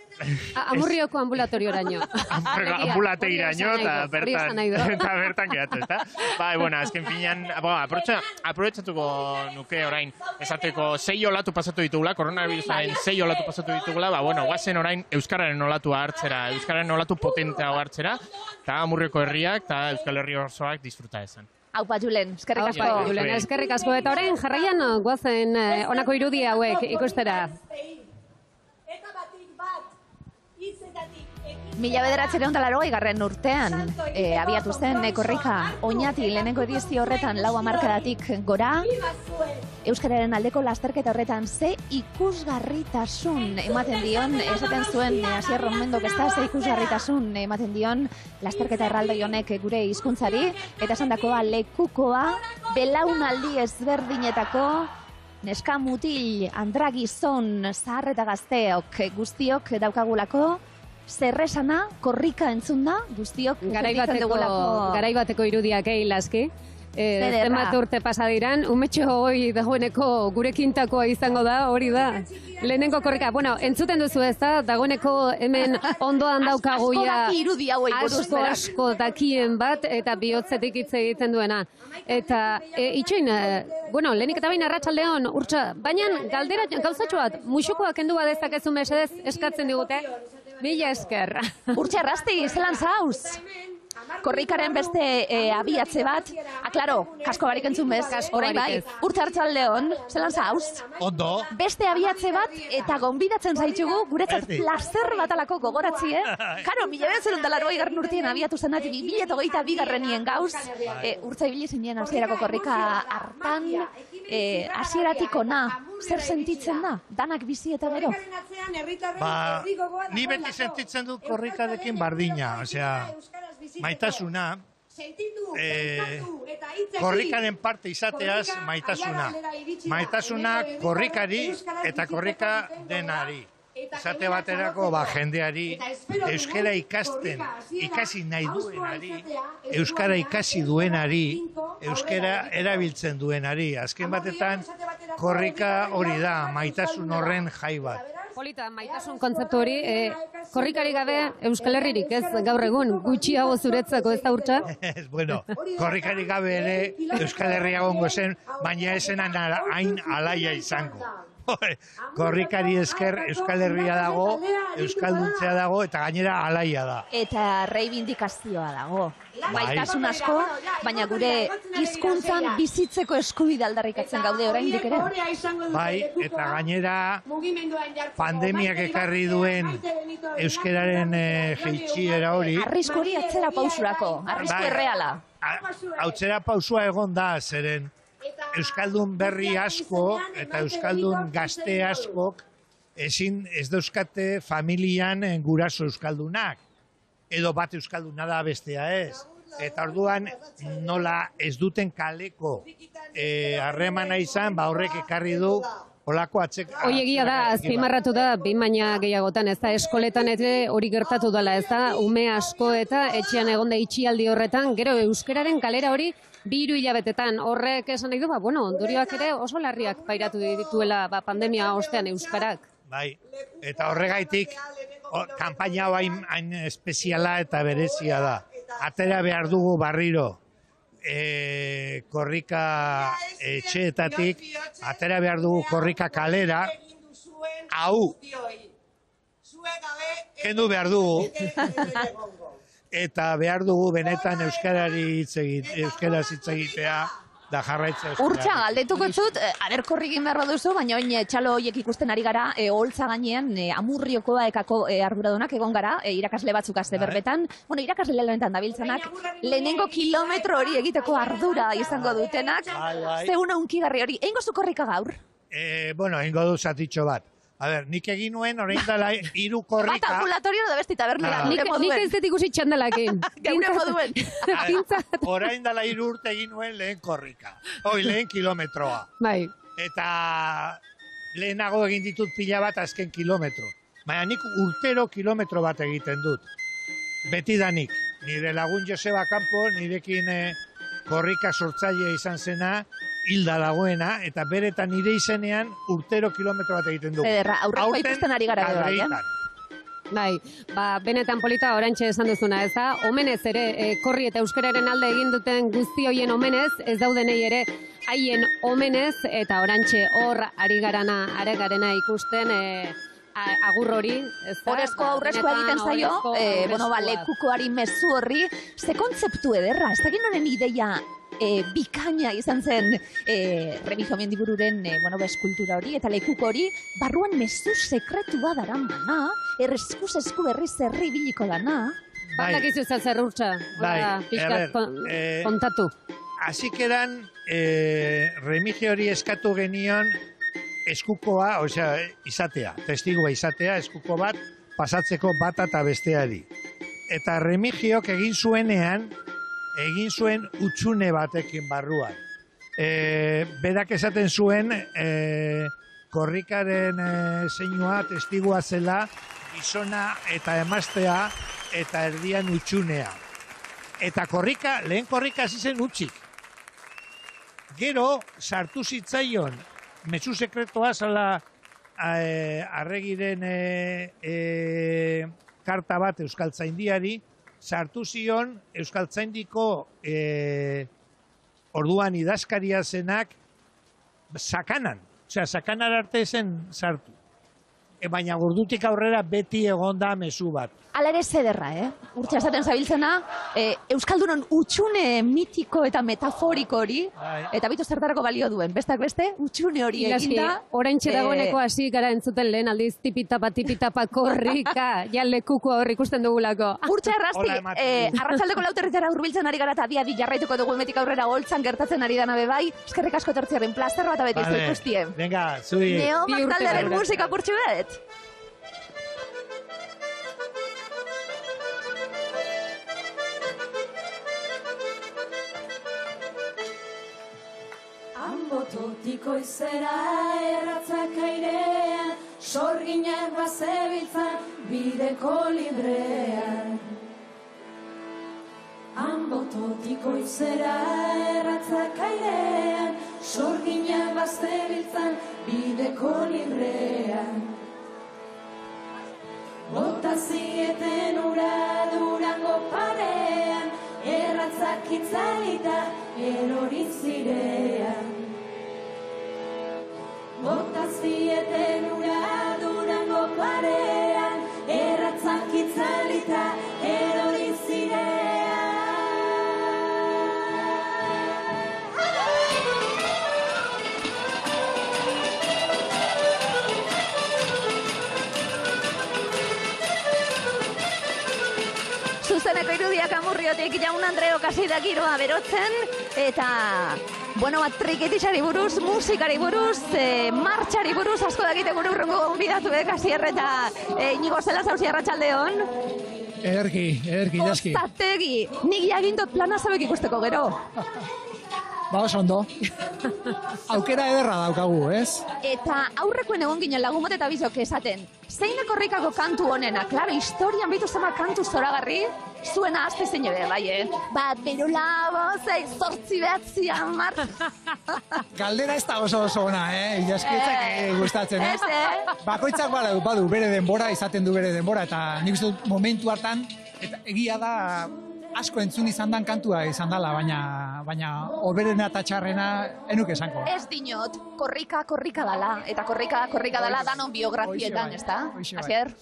Amurrioko ambulatorioraino. Ambulateiraino eta bertan gehatzen, ezta? Bai, bueno, azken finean, aprobetxatuko nuke orain, esateko 6 olatu pasatu ditugula, koronavirusaren 6 olatu pasatu ditugula, guazen orain Euskararen olatua hartzera, Euskararen olatu potentea hartzera, eta Amurrioko herriak eta Euskal Herri osoak disfruta esan. Aupa, Julen, eskerrik asko. Julen, eskerrik asko. Eta orain jarraian guazen honako irudi hauek ikustera. 1980 urtean abiatu zen korrika Oñati lehenengo edizio horretan 4 hamarkadatik gora. Euskararen aldeko lasterketa horretan ze ikusgarritasun ematen dion, esaten zuen Asier Romendok ez da, ze ikusgarritasun ematen dion lasterketa erraldoi honek gure hizkuntzari, eta esandakoa lekukoa belaunaldi ezberdinetako neska mutil, andra gizon, zahar eta gazteok guztiok daukagulako, zerresana, korrika entzun da, guztiok sentitzen dugulako. Garaibateko irudiak Laski. Zenbat urte pasadiran, umetxo hoi dagoeneko gure kintakoa izango da, hori da. Lehenengo korrika, entzuten duzu ez da, dagoeneko hemen ondoan daukagu ja asko dakien bat, eta bihotzetik hitz egiten duena. Eta itxoin, lehenik eta bain arratsaldeon urtsa, baina galdera gauzatxo bat, musukoak kendu badezakezu mesedez eskatzen digute. Mila esker. Urtxe errazti, zelan zauz? Korrikaren beste abiatze bat, klaro, kasko barik entzun bez, orain bai, urte hartzaldeon, zelan zauz? Ondo. Beste abiatze bat, eta gonbidatzen zaitxugu, guretzat plazer batalako gogoratzi, Karo, 1980 urtien abiatu zenat, 2022 gauz, urtza ibili zinen hasierako korrika hartan, hasieratik ona, zer sentitzen da, danak bizi eta gero? Ni beti sentitzen dut korrikarekin bardina, maitasuna, korrikaren parte izateaz maitasuna. Maitasuna korrikari eta korrika denari. Esate baterako jendeari euskara ikasten, ikasi nahi duenari, euskara ikasi duenari, euskara erabiltzen duenari. Azken batetan korrika hori da, maitasun horren jai bat. Polita, maitasun kontzeptu hori, korrikari gabe Euskal Herririk ez gaur egun, gutxiago zuretzako ez da urtsa? Korrikari gabe ere Euskal Herria gongo zen, baina esenan hain alaia izango. Korrikari esker Euskal Herria dago, Euskalduntzea dago, eta gainera alaia da. Eta reivindikazioa dago. Maitasun asko, baina gure hizkuntzan bizitzeko eskubide aldarrikatzen gaude oraindik ere. Bai, eta gainera pandemiak ekarri duen euskararen jeitsiera hori. Arrisku hori atzera pausurako, arrisku erreala. Atzera pausua egon da, zeren euskaldun berri asko eta euskaldun gazte askok ez dauzkate familian guraso euskaldunak. Edo bat euskalduna da bestea ez. Eta orduan nola ez duten kaleko harremana izan, horrek ekarri du olako atzek... Hoi egia da, azpimarratu da, behin baina gehiagotan, ez da, eskoletan ere hori gertatu dela, ez da, ume asko eta etxean egonda itxialdi horretan, gero euskararen kalera hori 2 hilabetetan, horrek esan nahi du, ondorioak ere oso larriak pairatu dituela pandemia ostean euskarak. Bai, eta horregaitik, kanpaina hau hain espeziala eta berezia da. Atera behar dugu barriro, korrika etxeetatik, atera behar dugu korrika kalera, hau, kendu behar dugu, eta behar dugu benetan euskaraz hitz egitea, da jarraitzea euskara. Urtsa, galdetuko zut, aberkorri egin behar baduzu, baina oin txalo horiek ikusten ari gara, holtza gainean, Amurrioko ekako arduradunak egon gara, irakasle batzuk azte berbetan, irakasle lanetan dabiltzanak, lehenengo kilometro hori egiteko ardura izango dutenak, zeuna unkigarri hori, egingo zu korrika gaur? Egingo du zatitxo bat. A ber, nik egin nuen, orain dela 3 korrika... Bat ambulatorio da besti tabernia. Nik ez dut ikusi txandalakin. Geure moduen. Orain dela 3 urte egin nuen lehen korrika. Lehen kilometroa. Bai. Eta lehenago egin ditut pila bat azken kilometro. Baina nik urtero kilometro bat egiten dut. Beti da nik. Nire lagun Joseba Campo, nirekin korrika sortzaile izan zena, hilda dagoena, eta beretan nire izenean urtero kilometro bat egiten dugu. Ederra, aurreko ikusten ari gara bai, Bai, benetan polita orantxe esan duzuna, ez da? Omenez ere, korri eta euskararen alde egin duten guzti hoien omenez, ez daudenei ere haien omenez, eta orantxe hor ari garena ikusten, agur hori, ez da? Horezko aurrezkoa egiten zaio, lekukoari mezu horri, ze kontzeptu ederra, ez da ginoren ideia bikaina izan zen Remigio Mendibururen eskultura hori eta lekuko hori, barruan mezu sekretua daran mana, eskuz esku berriz herri biliko dana. Badakizu zer urtsa, kontatu. Asik eran, Remigio hori eskatu genion eskukoa, izatea, testigua izatea, eskuko bat, pasatzeko bata eta besteari. Eta Remigiok egin zuen utxune batekin barruan. Berak esaten zuen, korrikaren zeinua testigua zela, gizona eta emaztea eta erdian utxunea. Eta lehen korrika hasi zen utxik. Gero, sartu zitzaion, mezu sekretoa zala Arregiren karta bat Euskaltzaindiari, sartu zion Euskaltzaindiko orduan idazkaria zenak sakanan. Sakanar arte zen sartu. Baina gordutik aurrera beti egonda mezu bat. Hala ere zederra, Urtsa esaten zabiltzena, Euskaldunon utxune mitiko eta metaforiko hori, eta bitu zertarako balio duen, bestak beste, utxune hori eginda. Oraintxe dagoeneko hasi gara entzuten lehen aldiz tipitapa korrika, ja lekuko hor ikusten dugulako. Urtsa errazti, arratsaldeko 4:00 hurbiltzen ari gara eta adi jarraituko dugu emetik aurrera holtzan gertatzen ari dana bebai, eskerrik asko etortzearen plazer bat abeti iztu ikustien. Venga, zui. Neo Magdalaren musika kurtsu bet. Bototiko izera erratzak airean, sorginak bazebiltzan bideko librean. Bototiko izera erratzak airean, sorginak bazebiltzan bideko librean. Bota zieten ura Durango parean, erratzak itzalita erori zirean. Bota zieten ura Durango parean, erratzak itzalita erori zirean. Zuzeneko irudiak Amurriotik Jaun Andreok hasi da giroa berotzen, eta trikitixari buruz, musikari buruz, martxari buruz, asko dakite gure urrengo gonbidatuek, Asier eta Inigo Zela Zauzi arratsaldeon. Ederki, jaski. Ostategi, nik jagindot plana zabek ikusteko gero. Ba, oso ondo. Aukera ederra daukagu, ez? Eta aurrekoen egon ginen lagun bat eta bizok esaten. Zein da korrikako kantu honena? Klaro, historian bitu zama kantu zoragarri, zuena azte zein ebe, bai, Bat, berola, bozei, 8 9 10. Galdera ez da oso ona, Ilaskitzak gustatzen, Bakoitzak badu bere denbora, izaten du bere denbora, eta nik uste dut momentu hartan, eta egia da asko entzun izan dan kantua izan dela, baina hoberena eta txarrena enuk esango. Ez dinot, korrika dala, eta korrika dala danon biografietan, ez da? Asier?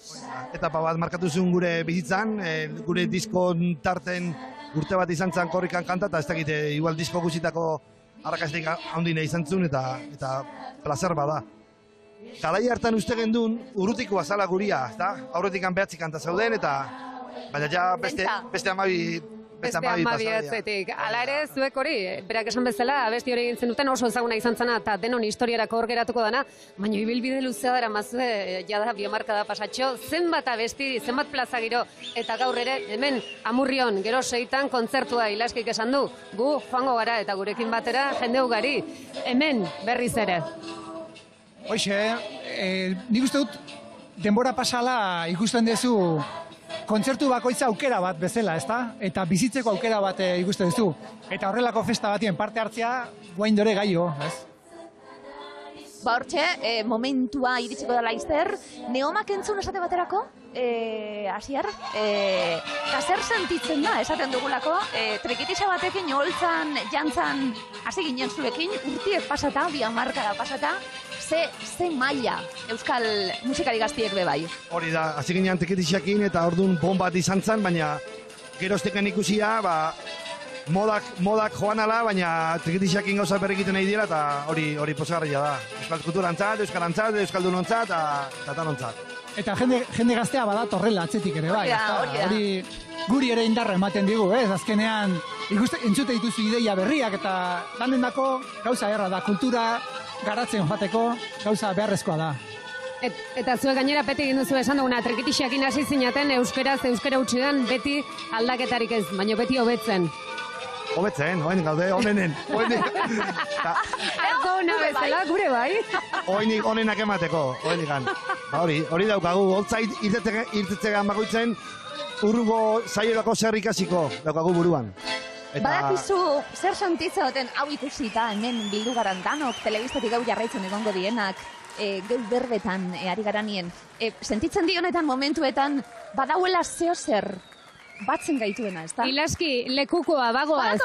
Etapa bat markatu zuen gure bizitzan, gure diskon tarten urte bat izan zen korrikan kanta, eta ez dakit, igual disko guzitako arrakastik handine izan zuen, eta placer bada. Garai hartan uste gendun, urrutikoa zala guria, ez da? Aurretik behatzi kanta zauden, eta baina ja beste amabi atzetik. Hala ere, zuek hori, berak esan bezala, abesti hori egin zenuten oso ezaguna izan zena, eta denon historiarako hor geratuko dana, baina ibilbide luzea dara mazue, jada biomarka da pasatxo, zenbat abesti, zenbat plaza giro, eta gaur ere, hemen, Amurrion, gero 6 kontzertua Ilaskik esan du, gu joango gara, eta gurekin batera, jende ugari, hemen berriz ere. Hoxe, nik uste dut, denbora pasala ikusten dezu, kontzertu bakoitza aukera bat bezala, ezta? Eta bizitzeko aukera bat ikusten duzu. Eta horrelako festa batien parte hartzea, guain dore gaio, ez? Ba hortxe, momentua iritsiko dela izter, neomak entzun esate baterako, Asier, eta zer sentitzen da, esaten dugulako, trekitisa batekin holtzan, jantzan, hasi ginen zuekin, urtiek pasata, biamarkada pasata, ze maila euskal musikari gaztiek bebai. Hori da, hasi ginen trekitisakin eta orduan bombat izan zen, baina gerozteken ikusia, modak joan ala, baina trekitisakin gauza berrekiten nahi dira, eta hori posagarria da. Euskal kulturantzat, euskarantzat, euskaldunontzat, eta tanontzat. Eta jende gaztea bada torrela atzetik ere, bai. Hori guri ere indarra ematen digu, ez? Azkenean, entzute dituzu ideia berriak, eta landendako gauza erra da, kultura garatzen joateko gauza beharrezkoa da. Eta zuek gainera beti egin duzu esan duguna, trekitixekin hasi zinaten euskara utzidan beti aldaketarik ez, baina beti hobetzen. Hobetzen, gaude, onenen. Ez duna bezala, gure bai. Onenak emateko, hori daukagu, holtzait irtetzegan bakoitzen, urrugo zaiorako zer ikasiko daukagu buruan. Badakizu, zer santitza duten hau ikusita, hemen bildu garan danok, telebistatik hau jarraitzen egongo dienak, geu berbetan ari garanien. Sentitzen dionetan momentuetan, badauela zeo zer batzen gaituena, ez da? Ilaski, lekukoa, bagoaz,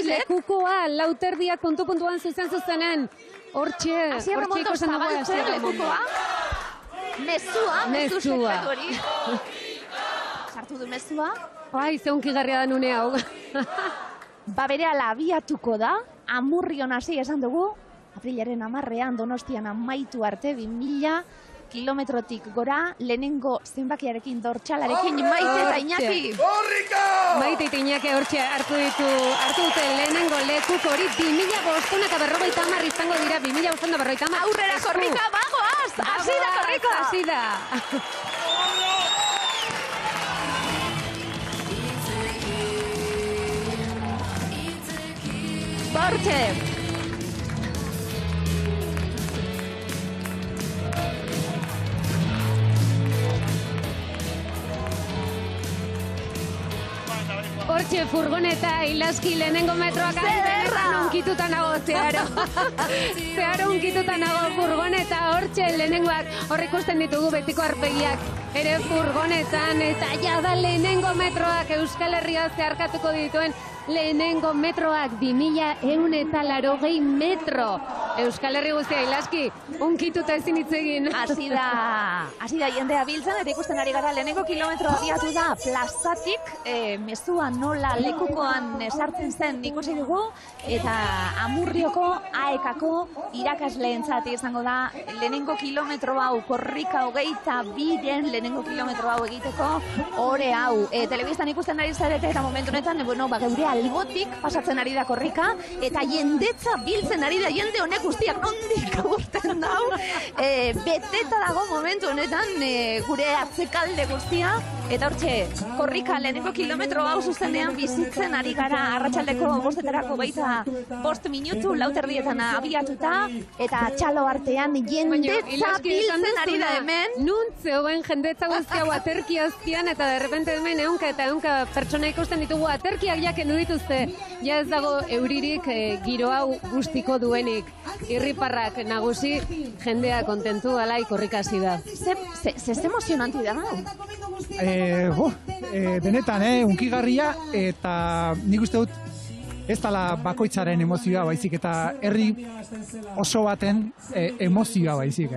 lekukoa, lauterdiak puntuan zuzenen, hortxe ikusten dugu lekukoa, mezua, sartu du mezua, ai, zeunkigarria da nune hau. Ba berehala abiatuko da, Amurrion hasi esan dugu, aprilaren 10ean Donostian amaitu arte 2000 kilometrotik gora, lehenengo zenbakiarekin dortxalarekin Maite eta Iñaki. Korrika! Maite eta Iñaki hortxe hartu dute lehenengo lekuk hori 2550 izango dira, 2550. Aurrera korrika, bagoaz! Hasi da korrika! Hasi da! Bortxe! Hortxe furgoneta Ilaski lehenengo metroak unkituta nago, zeharo unkituta nago furgoneta hortxe lehenengoak, hor ikusten ditugu betiko arpegiak ere furgonetan, eta jada lehenengo metroak Euskal Herria zeharkatuko dituen lehenengo metroak 2180 metro. Euskal Herri guztia Ilaski, unkituta ezin hitz egin. Hasi da jendea biltzen, eta ikusten ari gara lehenengo kilometroa abiatu da plazatik, mezua nola lekukoan sartzen zen ikusi dugu, eta Amurrioko AEKako irakasleentzat izango da lehenengo kilometro hau, korrika 22 lehenengo kilometro hau egiteko ore hau. Telebistan ikusten ari zarete eta momentu honetan, geure albotik pasatzen ari da korrika, eta jendetza biltzen ari da, jende honek guztiak nondik agurten dau, beteta dago momentu honetan gure atzekalde guztia, eta hortxe, korrika lehenengo kilometro hau zuzenean bizitzen ari gara arratsaldeko 5:00 baita 5 minutu, 4:00 abiatuta, eta txalo artean jendetza biltzen ari da hemen. Nuntze hoben jendetza guztia aterki azpian, eta derrepente hemen ehunka pertsona ikusten ditugu aterkiak jaken dituzte. Ja ez dago euririk giro hau guztiko duenik. Irriparrak nagusi, jendea kontentu alai korrikasi da. Ze emozionanti da, benetan, unkigarria, eta nik uste dut ez dala bakoitzaren emozioa baizik, eta herri oso baten emozioa baizik,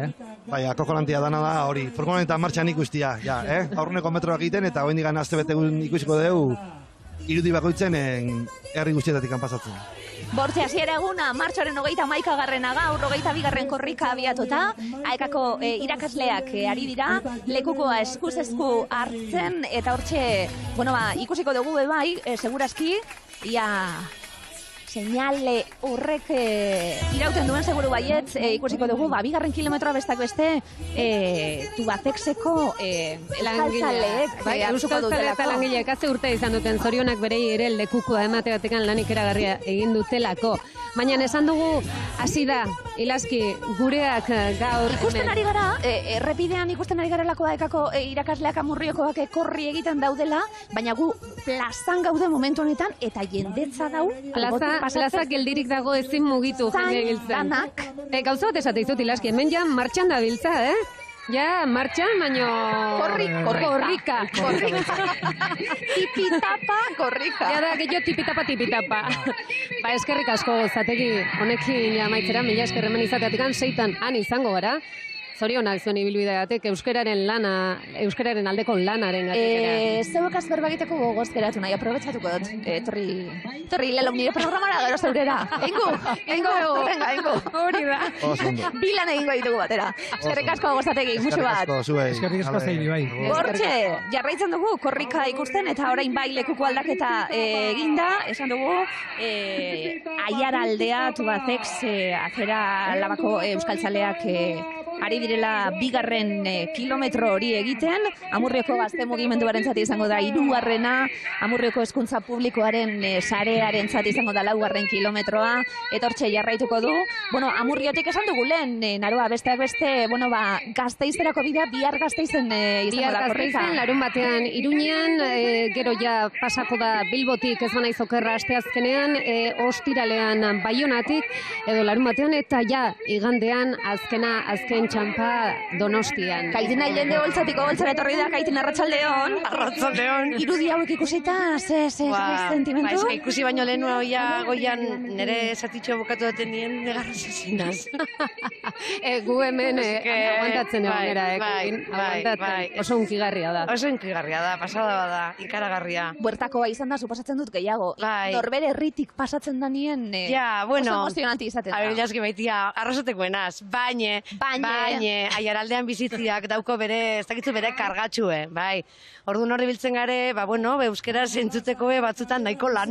Baina, kokolantia dana da hori, furgoneta martxan ikustia, aurreneko metroak egiten, eta hoen digan azte bete ikusiko dugu, irudi bakoitzen herri guztietatik pasatzen. Bortxe hasiera eguna, martxoaren 31. gaur, 22. korrika abiatuta, Aekako irakasleak ari dira, lekukoa eskuz esku hartzen, eta hortxe, ikusiko dugu bai, seguraski, seinale horrek irauten duen seguru baietz, ikusiko dugu, 2. kilometroa bestak beste, Tubacexeko euskaltzaleek hartuko dutelako. Eta langileak haze urte izan duten zorionak berei ere lekukoa emate batekan lanik eragarria egin dutelako. Baina esan dugu, hasi da, Ilaski, gureak gaur ikusten ari gara, errepidean ikusten ari garelako Aekako irakasleak Amurriokoak korri egiten daudela, baina gu plazan gaude momentu honetan, eta jendetza dau. Plaza geldirik dago ezin mugitu jende giltzen. Gauza bat esate izut, Ilaski, hemen ja martxan da biltza, Ja, martxan, baino... Korrika. Tipitapa, korrika. Ja da, gehiago tipitapa. Eskerrik asko gozategi, honekin amaitzera, mila eskerremen izateatik 6 han izango gara. Zorionak zuen ibilbideatik, euskararen aldeko lanaren gatik. Zeuekaz berbagiteko gogoz geratu nahi, aprobetsatuko dut. Torri lelok nire programara gero zeurera. Engo. Hori da. Bilan egingo ditugu batera. Eskerrik asko gozategi, musu bat. Eskerrik asko zeiri, bai. Hortxe, jarraitzen dugu, korrika ikusten, eta orain bai lekuko aldaketa eginda, esan dugu, Aiaraldea, Tubacex, Azera Labako euskaltzaleak ari direla 2. kilometro hori egiten, Amurrioko gazte mugimenduaren zati izango da 3. Amurrioko hezkuntza publikoaren sarearen zati izango da 4. kilometroa, eta hortxe jarraituko du. Amurriotik esan dugu lehen, naroa besteak beste, Gasteizerako bidea, bihar Gasteizen izango da korrika. Bihar Gasteizen, larun batean Iruñan, gero ja pasako da Bilbotik ez banaiz okerra asteazkenean, ostiralean Baionatik, edo larun batean, eta ja igandean azken txampa Donostian. Kaitina jende holtzatiko holtzara etorri da, Kaitina arratsaldeon. Arratsaldeon. Irudi hauek ikusita, ze sentimentu? Ikusi baino lehen goian nire zatitxo bukatu duten nien negarra zezinaz. Gu hemen aguantatzen egon gara, oso unkigarria da. Oso unkigarria da, pasada bada, ikaragarria. Buertakoa izan da, supasatzen dut gehiago. Norbere herritik pasatzen da nien, oso emozionanti izaten da. Abeliazki baitia, arrasatekoenaz, baina, Aiaraldean bizitziak dauko bere, ez dakitzu bere kargatxue, bai. Orduan horri biltzen gare, euskera zentzuteko batzutan nahiko lan.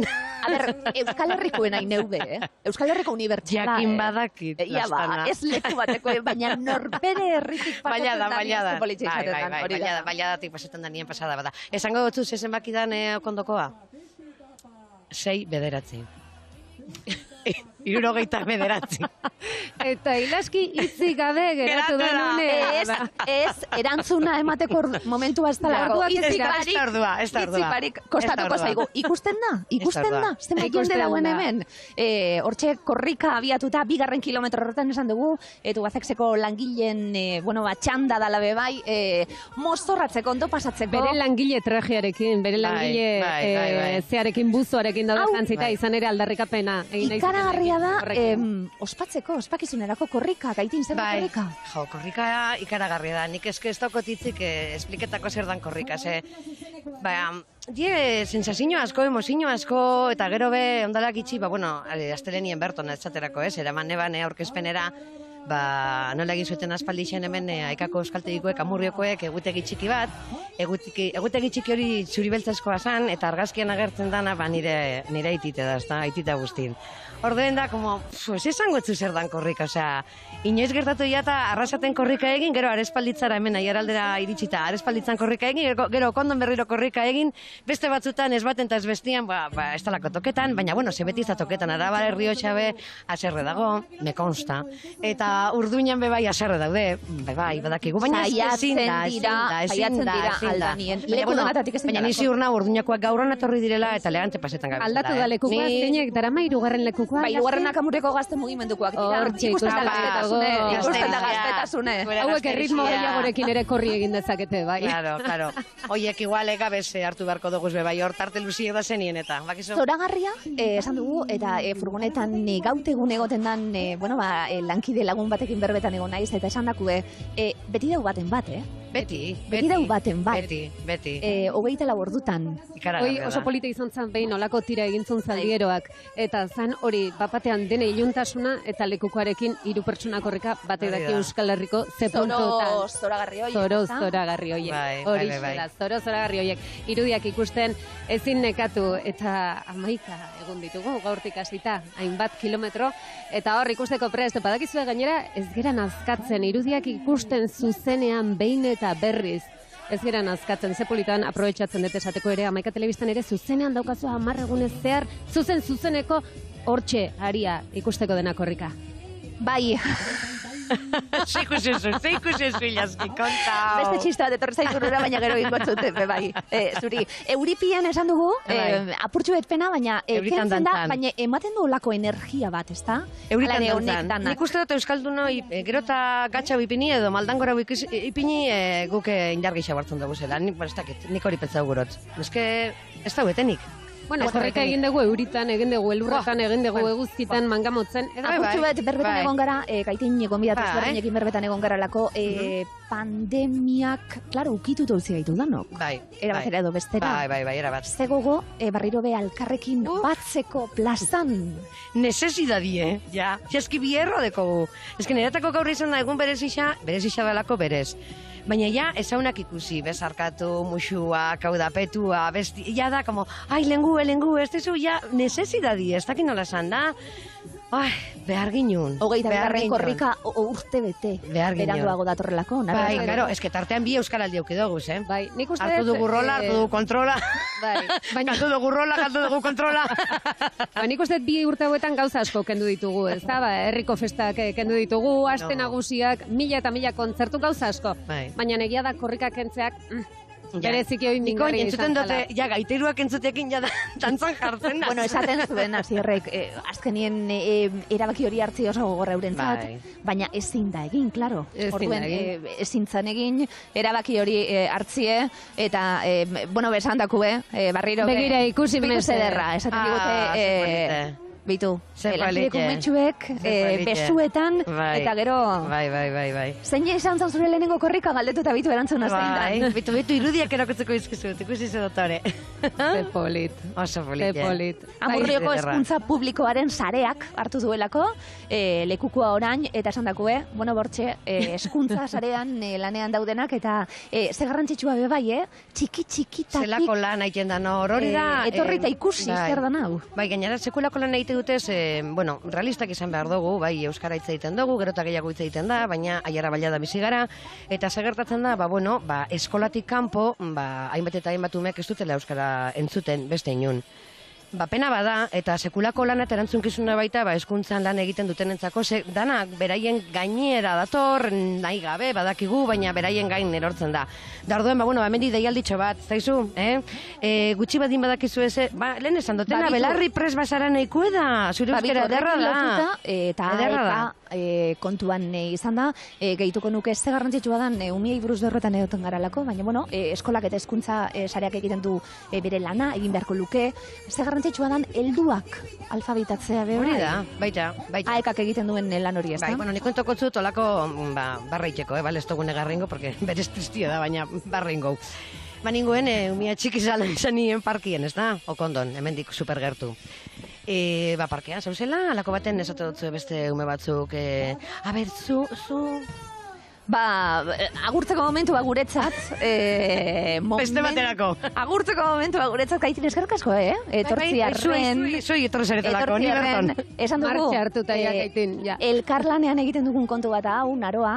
Euskal Herrikoen hain neube, Euskal Herriko unibertsala. Jakin badakit, lastana. Ez leku bateko, baina norbere herritik pasatzen da nien politxe izaten da. Baliadatik pasatzen da nien pasada bada. Esango dutzu, zezen bakidan okondokoa? 6 bederatzi. 69. Eta Ilaski hitzi gabe geratu da nune. Ez, erantzuna emateko momentua ez da. Hitziparik kostatuko zaigu. Ikusten da? Zenbat jende dauen hemen. Hortxe korrika abiatuta 2. kilometro horretan esan dugu, Tubacexeko langileen txanda dala bebai, mozorratzeko, ondo pasatzeko. Bere langile trajearekin, bere langile zearekin, buzoarekin daude jantzita, izan ere aldarrikapena. Ikaragarria da, ospakizunerako korrika, Gaitin zer da korrika? Korrika ikaragarria da, nik ez daukot hitzik espliketako zer dan korrika, sensazio asko, emozio asko, eta gero be ondalak itxi, astelenien berton ez zaterako, eraman nebane aurkezpenera, nola egin zuten aspaldixen hemen Aekako euskaltegikoek, Amurriokoek egutegi txiki bat, egutegi txiki hori zuribeltzezkoa zan, eta argazkian agertzen dana, nire aitite da, aitita guztin. Orduen da, esango etzu zer dan korrika, inoiz gertatu eta arrasaten korrika egin, gero arespalditzara hemen aiaraldera iritsita, arespalditzan korrika egin, gero kondon berriro korrika egin, beste batzutan ez baten eta ez bestian, ez talako toketan, baina, ze beti ez toketan, Arabar Errioxabe aserre dago, me consta, eta Urduñan bebai aserre daude, bebai, badakigu, baina ezin da, baina nizi urna Urduñakoak gauran etorri direla eta elegante pasetan gabe. Aldatu da lekukoa, zeinek, darama hirugarren lekukoa. Hirugarrenak Amurrioko gazte mugimendukoak dira. Ikusten da gaztetasune. Hauek erritmo gehiagorekin ere korri egin dezakete, bai. Claro. Hoiek igual egabez hartu beharko dugu bai, hor tarte luziek da zenien eta. Zoragarria, esan dugu, eta furgonetan gautegun egoten dan, lankide lagun batekin berbetan egon naiz, eta esan dakue, beti dau baten bat, Beti dau baten bat. Beti. 24 ordutan. Hoi oso polita izan zan behin olako tira egintzun zaldieroak. Eta zan hori bapatean dene iluntasuna eta lekukoarekin 3 pertsona korrika bate daki Euskal Herriko ze puntutan. Zoragarri hoiek. Zoragarri hoiek. Hori zela, zoragarri hoiek. Irudiak ikusten ezin nekatu eta 11 egun ditugu gaurtik hasita, hainbat kilometro. Eta hor ikusteko prest, badakizue gainera ez gera nazkatzen irudiak ikusten zuzenean behin eta berriz. Ez gera nazkatzen, ze politan aprobetxatzen dut esateko ere, Hamaika Telebistan ere zuzenean daukazu 10 egunez zehar, zuzeneko hortxe aria ikusteko dena korrika. Bai. Zeikusezu ilaski, kontau. Beste txista bat etorri zaizurura, baina gero ingo txute, bai. Zuri, Euripian esan dugu, apurtxu betpena, baina kentzen da, baina ematen du olako energia bat, ez da? Euritan dantzan. Nik uste dut Euskaldunoi, gero eta gatxa ipini edo maldangora ipini guk indar gehiago hartzen dugu zela. Nik hori petza gurot. Ez da betenik. Bueno, korrika egin dugu euritan, egin dugu elurretan, egin dugu eguzkitan, mangamotzen. Apurtxu bet, berbetan egon gara, gaitin gonbidatu ezberdinekin berbetan egon gara lako, pandemiak, klaro, ukitutu utzi gaitu danok. Erabatera edo bestera. Bai, erabat. Zegogo, barriro be alkarrekin batzeko plazan. Nesesidadie, ja. Eski bierro dekogu. Eski niretako gaur izan da egun berezixa dalako berez. Baina ja, ezaunak ikusi, bezarkatu, muxua, kaudapetua, ja da, como, lengu, ez dezu, ja, nesesidadi, ez dakin nola esan da, behar ginun. 22. korrika urte bete. Behar ginun. Beranduago datorrelako. Bai, karo, eske tartean bi euskaraldi auki doguz, Bai, nik uste hartu dugu rola, hartu dugu kontrola. Bai. Kaltu dugu rola, kaltu dugu kontrola. Nik uste 2 urte hauetan gauza asko kendu ditugu, ez da? Herriko festak kendu ditugu, aste nagusiak, 1000 eta 1000 kontzertu gauza asko. Baina negia da korrikak kentzeak, bereziki hori mingarri izan zala. Ja, gaiteruak entzutekin ja dantzan jartzen. Bueno, esaten zuen, azierrek, azkenien erabaki hori hartzi oso gogorra eurentzat, baina ezin da egin, klaro. Ezin zan egin, erabaki hori hartzie, eta, besan dakue, barriro... Begira ikusi mese. Ederra, esaten digute... Bitu, lankideko metxuek, besuetan, eta gero... Bai. Zein izan zan zure lehenengo korrika galdetu eta bitu erantzuna zein da. Bitu, irudiak erakotzeko izkizut, ikusi ze dotore. Ze polit. Oso polit. Amurrioko hezkuntza publikoaren sareak hartu duelako, lekukoa orain, eta esan dakue, bortxe, hezkuntza sarean lanean daudenak, eta ze garrantzitsua bebai, txiki-txikitatik... Zelako lan haiten da, hori da... Etorri eta ikusi, zer da nau. Bai, gainera, sekulako lan haite dutez, realistak izan behar dugu, bai, euskara hitz egiten dugu, gero eta gehiago hitz egiten da, baina aiara baila da bizi gara, eta segertatzen da, eskolatik kanpo, hainbat eta hainbat umeak ez dutela euskara entzuten, beste inun. Pena bada, eta sekulako lan eta erantzunkizuna baita, hezkuntzan lan egiten dutenentzako, dana beraien gainera dator, nahi gabe, badakigu, baina beraien gain erortzen da. Darduen, hemendi deialditxo bat, zaizu, gutxi badin badakizu eze, lehen esan dutena, belarri pres basara nahiko eda, zure euskera ederra da. Eta kontuan izan da, gehituko nuke ze garrantzitsua dan, umiei buruz berroetan edoten garalako, baina, eskolak eta hezkuntza sareak egiten du bere lana, egin beharko luke, ze garrantzitsua dan helduak alfabetatzea behar. Hori da, baita. Aekak egiten duen lan hori, ez da? Bai, nik kontoko zut olako barraiteko, ez dugune garringo, porque berez tristio da, baina barringo. Ninguen, umia txiki zan nien parkien, ez da? Okondon, hemendik supergertu. Parkean, zauzela, alako baten esote dutzu beste ume batzuk, zu... Agurtzeko momentua guretzat. Beste baterako. Agurtzeko momentua guretzat, Kaitin, eskerrik asko, etortzi arren. Zui etorri zaretelako, ni berton. Esan dugu, Martxe hartuta, Kaitin, ja. elkarlanean egiten dugun kontu bat hau, naroa,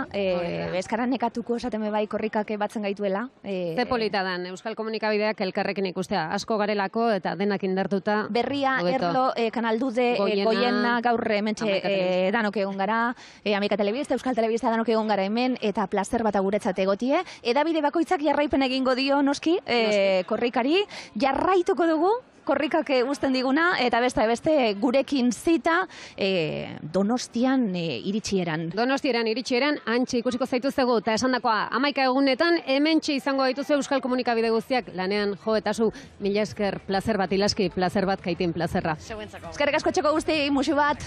eskaran nekatuko esaten bai korrikak batzen gaituela. Ze polita dan, Euskal Komunikabideak elkarrekin ikustea, asko garelako eta denak indartuta. Berria, Erlo, Kanaldude, Goiena, gaur hementxe danok egon gara, Amika Telebista, Euskal Telebista danok egon gara hemen, eta plazer bat aguretzat egotie. Edabide bakoitzak jarraipen egingo dio noski, korrikari, jarraituko dugu, korrikak uzten diguna, eta beste gurekin zita Donostian iritsieran. Donostian iritsieran, antxe ikusiko zaituztegu, eta esandakoa 11 egunetan, hementxe izango dituzu Euskal Komunikabide guztiak, lanean jo eta zu, mila esker, plazer bat ilaski, plazer bat Kaitin, plazerra. Eskerrik asko txeko guzti, musu bat.